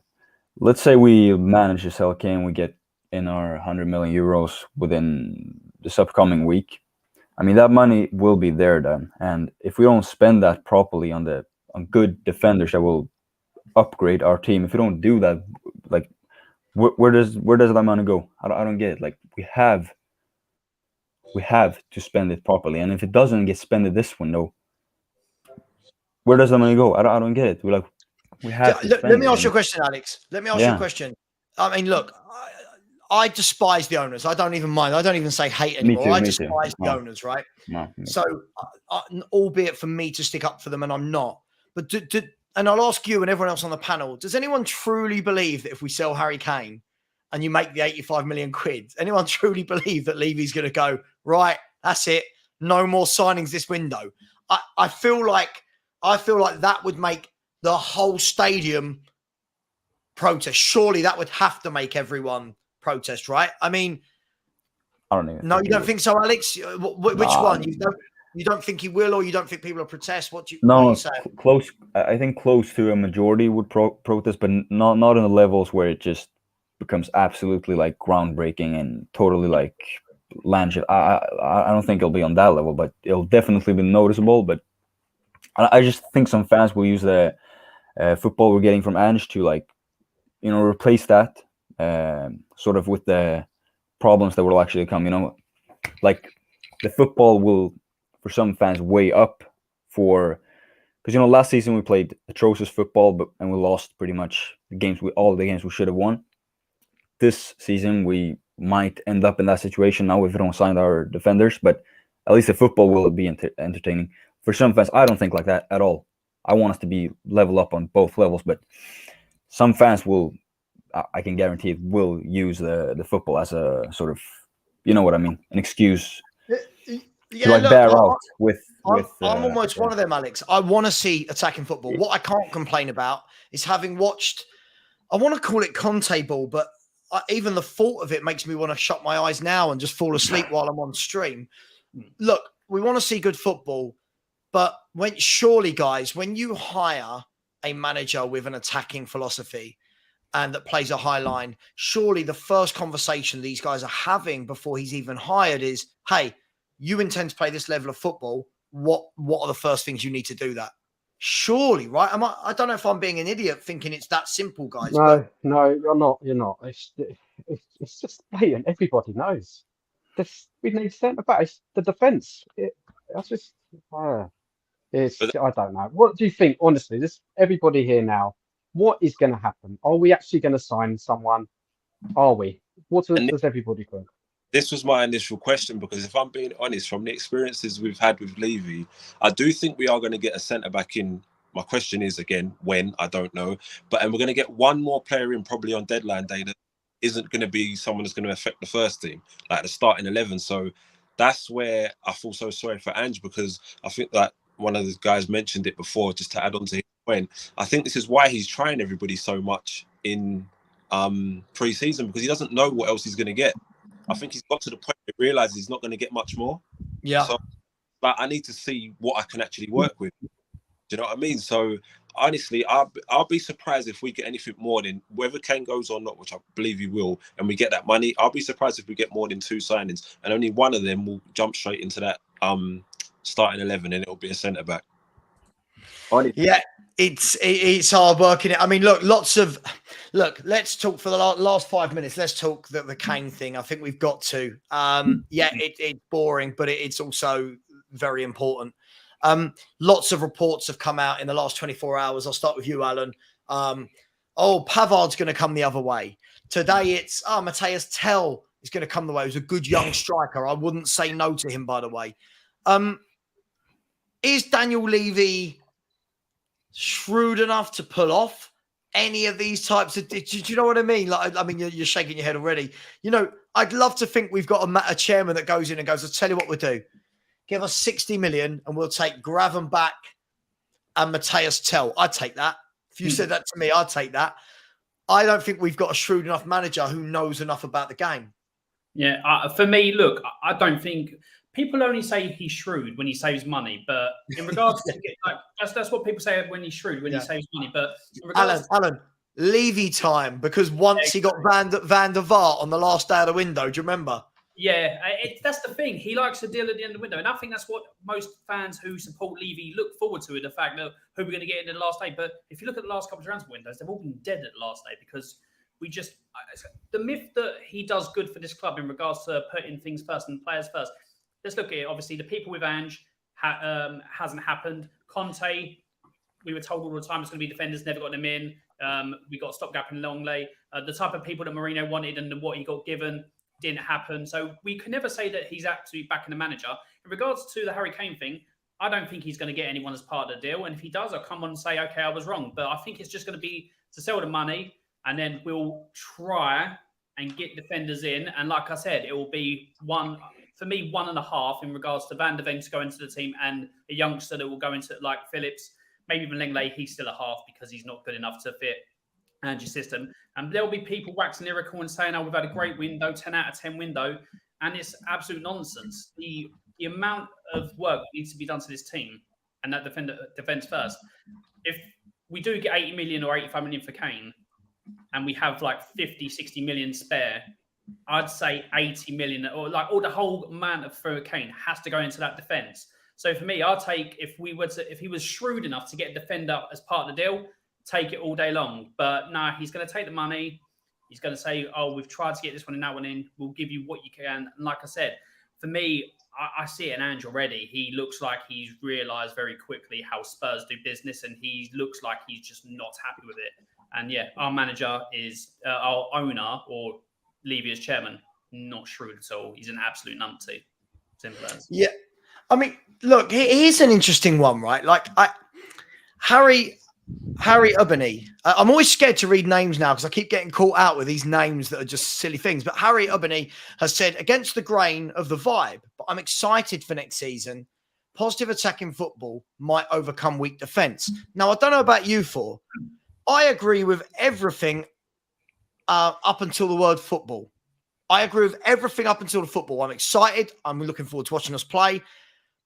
let's say we manage to sell Kane, we get in our 100 million euros within this upcoming week. I mean, that money will be there then. And if we don't spend that properly on good defenders that will upgrade our team, if we don't do that, like, where does that money go? I don't get it. Like, we have to spend it properly. And if it doesn't get spent this window, where does the money go? I don't get it. We have to let me ask you a question, Alex. Let me ask you a Yeah. question. I mean, look, I despise the owners. I don't even mind. I don't even say hate anymore. I despise the owners, right? So, albeit for me to stick up for them, and I'm not. But and I'll ask you and everyone else on the panel: does anyone truly believe that if we sell Harry Kane and you make the 85 million quid, anyone truly believe that Levy's going to go, right, that's it, no more signings this window? I feel like that would make the whole stadium protest. Surely that would have to make everyone protest, right? I mean, I don't even. No, you don't think so, Alex? Which one? You don't think he will, or you don't think people will protest? What do you say? Close. I think close to a majority would protest, but not in the levels where it just becomes absolutely like groundbreaking and totally like landship. I don't think it'll be on that level, but it'll definitely be noticeable. But I just think some fans will use the football we're getting from Ange to replace that sort of with the problems that will actually come. Like the football will, for some fans, weigh up because last season we played atrocious football, and we lost pretty much all the games we should have won. This season we might end up in that situation now if we don't sign our defenders, but at least the football will be entertaining. For some fans, I don't think like that at all. I want us to be level up on both levels, but some fans will, I can guarantee it, will use the football as a sort of, you know what I mean, an excuse Yeah, to like look, bear out with. I'm almost one of them, Alex. I want to see attacking football. What I can't complain about is having watched, I want to call it Conte ball, but even the thought of it makes me want to shut my eyes now and just fall asleep while I'm on stream. Look, we want to see good football, but surely, guys, when you hire a manager with an attacking philosophy and that plays a high line, surely the first conversation these guys are having before he's even hired is, hey, you intend to play this level of football. What are the first things you need to do that? Surely, right? I don't know if I'm being an idiot thinking it's that simple, guys. No, you're not. You're not. It's just blatant. Everybody knows. We need centre back. It's the defence. That's just. I don't know. What do you think? Honestly, everybody here now. What is going to happen? Are we actually going to sign someone? Are we? What does everybody think? This was my initial question, because if I'm being honest, from the experiences we've had with Levy, I do think we are going to get a centre-back in. My question is, again, when? I don't know. And we're going to get one more player in probably on deadline day that isn't going to be someone that's going to affect the first team, like the starting 11. So that's where I feel so sorry for Ange, because I think that one of the guys mentioned it before, just to add on to his point. I think this is why he's trying everybody so much in pre-season, because he doesn't know what else he's going to get. I think he's got to the point where he realizes he's not going to get much more. Yeah. So, but I need to see what I can actually work with. Do you know what I mean? So honestly, I'll be surprised if we get anything more than, whether Kane goes or not, which I believe he will, and we get that money. I'll be surprised if we get more than 2 signings, and only one of them will jump straight into that starting 11, and it'll be a centre back. Yeah, it's hard work in it. I mean, let's talk for the last 5 minutes. Let's talk the Kane thing. I think we've got to. It's boring, but it's also very important. Lots of reports have come out in the last 24 hours. I'll start with you, Alan. Pavard's going to come the other way. Today it's Matthias Tell is going to come the way. He's a good young striker. I wouldn't say no to him, by the way. Is Daniel Levy shrewd enough to pull off any of these types of? Do you know what I mean? Like, I mean, you're shaking your head already. You know, I'd love to think we've got a chairman that goes in and goes, I'll tell you what we'll do. Give us 60 million and we'll take Gravenbach and Matthias Tell. I'd take that. If you said that to me, I'd take that. I don't think we've got a shrewd enough manager who knows enough about the game. Yeah, for me, look, I don't think people only say he's shrewd when he saves money, but in regards to that's what people say when he's shrewd, when he saves money. But in regards Alan, Levy time, because once he got Van der Vaart on the last day of the window. Do you remember? Yeah, that's the thing. He likes to deal at the end of the window. And I think that's what most fans who support Levy look forward to, the fact that who we're going to get in the last day. But if you look at the last couple of transfer windows, they've all been dead at the last day, because the myth that he does good for this club in regards to putting things first and players first. Let's look at it. Obviously, the people with Ange hasn't happened. Conte, we were told all the time it's going to be defenders, never got them in. We got a stopgap in Longley. The type of people that Mourinho wanted and what he got given didn't happen. So we can never say that he's actually backing the manager. In regards to the Harry Kane thing, I don't think he's going to get anyone as part of the deal. And if he does, I'll come on and say, okay, I was wrong. But I think it's just going to be to sell the money, and then we'll try and get defenders in. And like I said, it will be 1.5 in regards to Van der Ven to go into the team, and a youngster that will go into like Phillips, maybe even Lenglet. He's still a half because he's not good enough to fit Ange's system. And there'll be people waxing lyrical and saying, we've had a great window, 10 out of 10 window. And it's absolute nonsense. The amount of work that needs to be done to this team and that defense first. If we do get 80 million or 85 million for Kane, and we have like 50, 60 million spare, I'd say 80 million or the whole amount for Kane has to go into that defense. So for me, I'll take, if he was shrewd enough to get a defender as part of the deal, take it all day long. But no, he's going to take the money. He's going to say, we've tried to get this one and that one in. We'll give you what you can. And like I said, for me, I see it in Ange already. He looks like he's realised very quickly how Spurs do business, and he looks like he's just not happy with it. And yeah, our manager is, our owner, or Levy as chairman, not shrewd at all. He's an absolute numpty. Simple as. Yeah. I mean, look, here's an interesting one, right? Like, Harry Ubbany. I'm always scared to read names now because I keep getting caught out with these names that are just silly things. But Harry Ubbany has said, against the grain of the vibe, but I'm excited for next season. Positive attacking football might overcome weak defence. Now, I don't know about you four. I agree with everything up until the word football. I agree with everything up until the football. I'm excited. I'm looking forward to watching us play.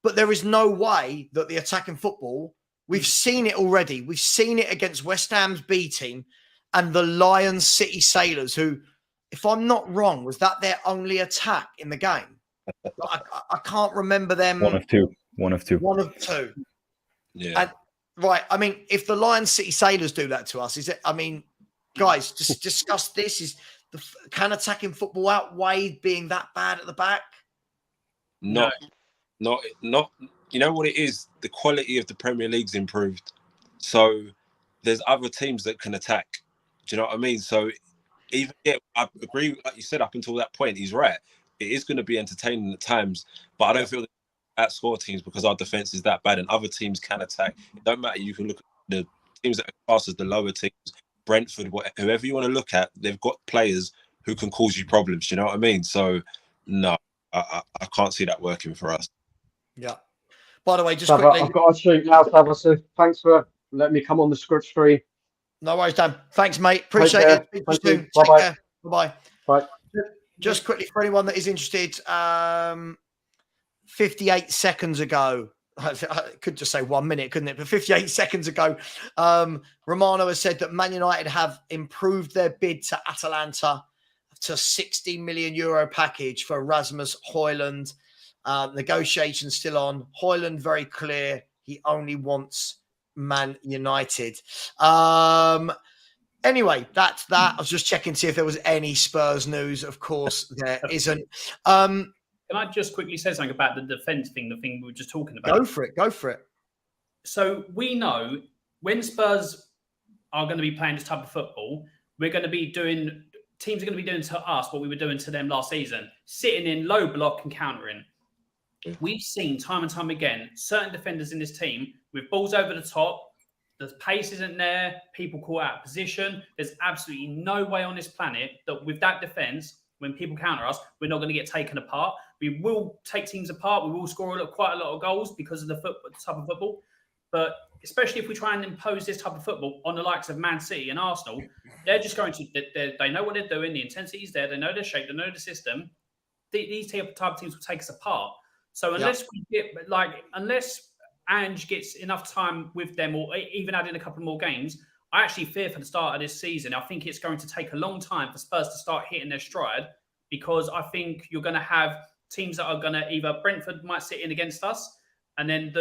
But there is no way that the attacking football, we've seen it already. We've seen it against West Ham's B team and the Lions City Sailors, who, if I'm not wrong, was that their only attack in the game? I can't remember them. One of two. Yeah. And, right. I mean, if the Lions City Sailors do that to us, is it? I mean, guys, just discuss this. Can attacking football outweigh being that bad at the back? Not. You know what it is? The quality of the Premier League's improved. So there's other teams that can attack. Do you know what I mean? So I agree. Like you said, up until that point, he's right. It is going to be entertaining at times, but I don't feel that outscore teams because our defense is that bad and other teams can attack. It don't matter. You can look at the teams that are classed as the lower teams, Brentford, whoever you want to look at, they've got players who can cause you problems. You know what I mean? So no, I can't see that working for us. Yeah. By the way, just Savva, quickly, I've got to shoot now, Savva, so thanks for letting me come on the script stream. No worries, Dan. Thanks, mate. Appreciate it. Thank you. you. Take Bye-bye. care. Bye-bye. Bye. Just quickly, for anyone that is interested, 58 seconds ago, I could just say 1 minute, couldn't it? But 58 seconds ago, Romano has said that Man United have improved their bid to Atalanta to €60 million package for Rasmus Højlund. Negotiations still on. Højlund very clear. He only wants Man United. Anyway, that's that. I was just checking to see if there was any Spurs news. Of course, there isn't. Can I just quickly say something about the defence thing, the thing we were just talking about? Go for it. So we know when Spurs are going to be playing this type of football, we're going to be doing, teams are going to be doing to us what we were doing to them last season, sitting in low block and countering. We've seen time and time again, certain defenders in this team with balls over the top, the pace isn't there, people caught out of position. There's absolutely no way on this planet that with that defence, when people counter us, we're not going to get taken apart. We will take teams apart. We will score quite a lot of goals because of the type of football. But especially if we try and impose this type of football on the likes of Man City and Arsenal, they're just going to, they know what they're doing. The intensity is there. They know their shape. They know the system. These type of teams will take us apart. So unless we get, unless Ange gets enough time with them or even add in a couple more games, I actually fear for the start of this season. I think it's going to take a long time for Spurs to start hitting their stride because I think you're going to have teams that are going to either Brentford might sit in against us, and then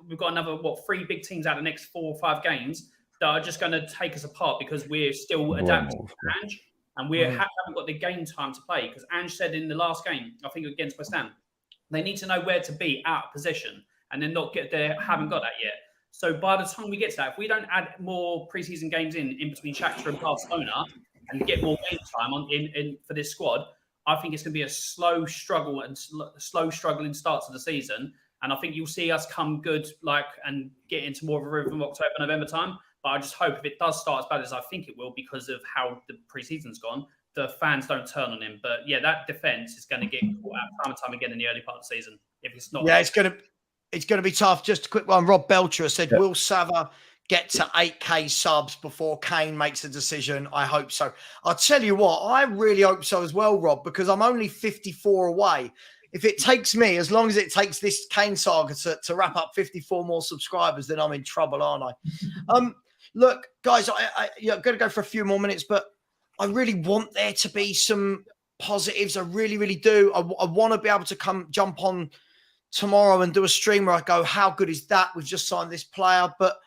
we've got another, 3 big teams out of the next 4 or 5 games that are just going to take us apart because we're still adapting to Ange and we haven't got the game time to play. Because Ange said in the last game, I think against West Ham, they need to know where to be out of position and then not get there, haven't got that yet. So by the time we get to that, if we don't add more preseason games in between Shakhtar and Barcelona and get more game time in for this squad, I think it's going to be a slow struggle and slow struggling start to the season. And I think you'll see us come good, and get into more of a rhythm October, November time. But I just hope if it does start as bad as I think it will, because of how the preseason's gone, the fans don't turn on him. But yeah, that defense is going to get caught out time and time again in the early part of the season. If it's not, it's going to be tough. Just a quick one. Rob Belcher said, "Will Savva get to 8K subs before Kane makes a decision?" I hope so. I'll tell you what, I really hope so as well, Rob, because I'm only 54 away. If it takes me, as long as it takes this Kane saga to wrap up 54 more subscribers, then I'm in trouble, aren't I? Look, guys, I'm going to go for a few more minutes, but I really want there to be some positives. I really, really do. I want to be able to jump on tomorrow and do a stream where I go, how good is that? We've just signed this player. But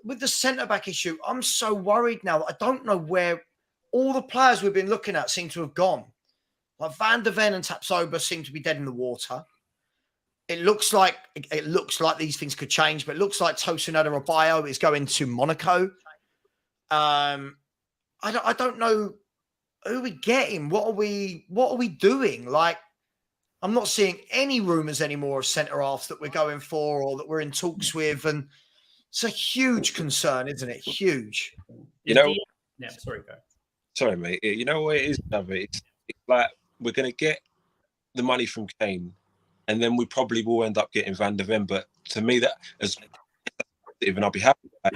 with the centre-back issue, I'm so worried now. I don't know where all the players we've been looking at seem to have gone. Like Van der Ven and Tapsoba seem to be dead in the water. It looks like these things could change, but it looks like Tosin Adarabioyo is going to Monaco. I don't know who we getting. What are we doing? Like, I'm not seeing any rumours anymore of centre halves that we're going for or that we're in talks with, and it's a huge concern, isn't it? Huge. You know. Yeah, sorry, go. Sorry, mate. You know what it is, Savva? It's like we're gonna get the money from Kane, and then we probably will end up getting Van der Ven. But to me, that as even I'll be happy with that.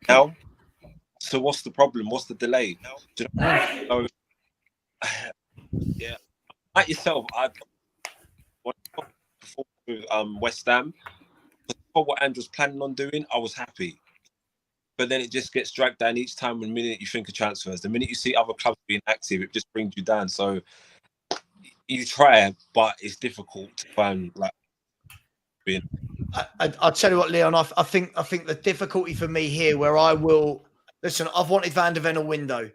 Now. So what's the problem? What's the delay? Do you know? So, yeah, like yourself, I performed with West Ham. For what Andrew's planning on doing, I was happy. But then it just gets dragged down each time. The minute you think of transfers, the minute you see other clubs being active, it just brings you down. So you try, but it's difficult to find like being. I'll tell you what, Leon. I think the difficulty for me here, where I will listen, I've wanted Van der Ven a window.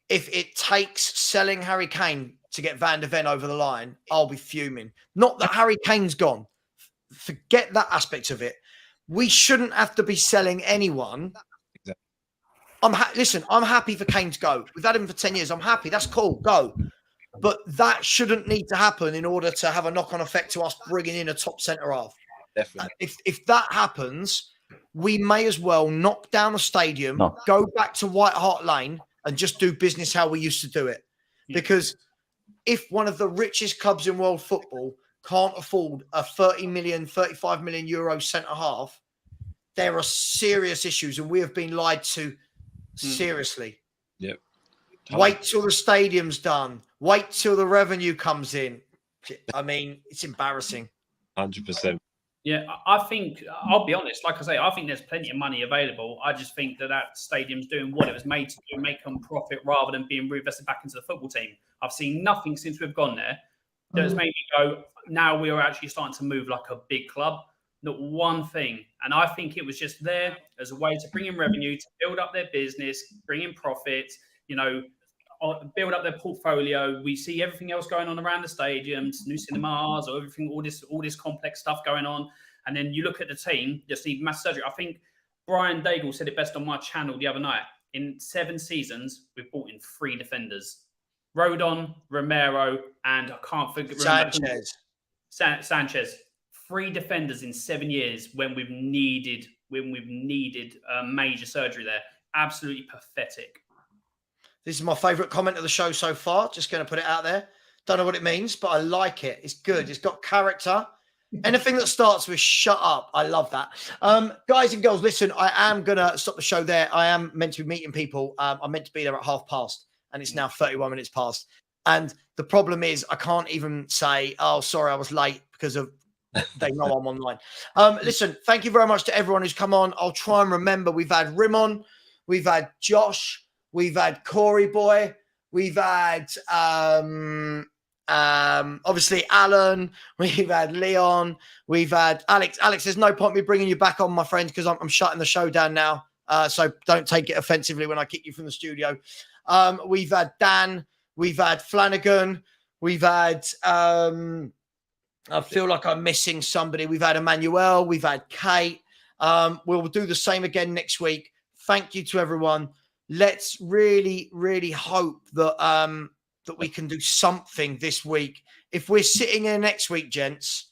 If it takes selling Harry Kane to get Van der Ven over the line, I'll be fuming. Not that Harry Kane's gone. Forget that aspect of it. We shouldn't have to be selling anyone. Listen, I'm happy for Kane to go. We've had him for 10 years. I'm happy. That's cool. Go. But that shouldn't need to happen in order to have a knock-on effect to us bringing in a top centre-half. Definitely. If that happens, we may as well knock down the stadium, go back to White Hart Lane and just do business how we used to do it. Because if one of the richest clubs in world football can't afford a 30 million, 35 million euro centre-half, there are serious issues, and we have been lied to seriously. Yep. Wait till the stadium's done. Wait till the revenue comes in. I mean, it's embarrassing. 100%. Yeah, I think, I'll be honest, like I say, I think there's plenty of money available. I just think that stadium's doing what it was made to do, make them profit rather than being reinvested back into the football team. I've seen nothing since we've gone there that has made me go, now we are actually starting to move like a big club. Not one thing. And I think it was just there as a way to bring in revenue, to build up their business, bring in profit, build up their portfolio. We see everything else going on around the stadiums, new cinemas, or everything, all this complex stuff going on. And then you look at the team, just need mass surgery. I think Brian Daigle said it best on my channel the other night. In 7 seasons, we've brought in 3 defenders. Rodon, Romero, and I can't forget Sanchez. 3 defenders in 7 years when we've needed major surgery there. Absolutely pathetic. This is my favourite comment of the show so far. Just going to put it out there. Don't know what it means, but I like it. It's good. It's got character. Anything that starts with "shut up," I love that. Guys and girls, listen, I am going to stop the show there. I am meant to be meeting people. I'm meant to be there at past, and it's now 31 minutes past. And the problem is I can't even say, oh, sorry, I was late, because of they know I'm online. Listen, thank you very much to everyone who's come on. I'll try and remember. We've had Rimon, we've had Josh, we've had Corey Boy, we've had obviously Alan, we've had Leon, we've had Alex. Alex, there's no point me bringing you back on, my friend, because I'm shutting the show down now. So don't take it offensively when I kick you from the studio. We've had Dan, we've had Flanagan, we've had I feel like I'm missing somebody. We've had Emmanuel, we've had Kate. We'll do the same again next week. Thank you to everyone. Let's really, really hope that that we can do something this week. If we're sitting here next week, gents,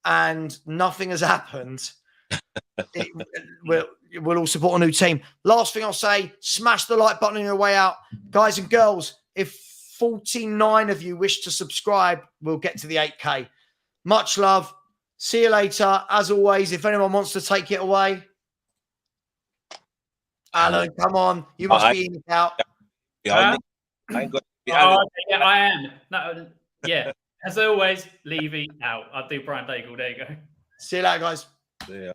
and nothing has happened, we'll all support a new team. Last thing I'll say, smash the like button on your way out. Guys and girls, if 49 of you wish to subscribe, we'll get to the 8K. Much love. See you later. As always, if anyone wants to take it away. Alan, come on. You must be in out. I am. No, yeah. As always, Levy out. I'll do Brian Daigle. There you go. See you later, guys. Yeah.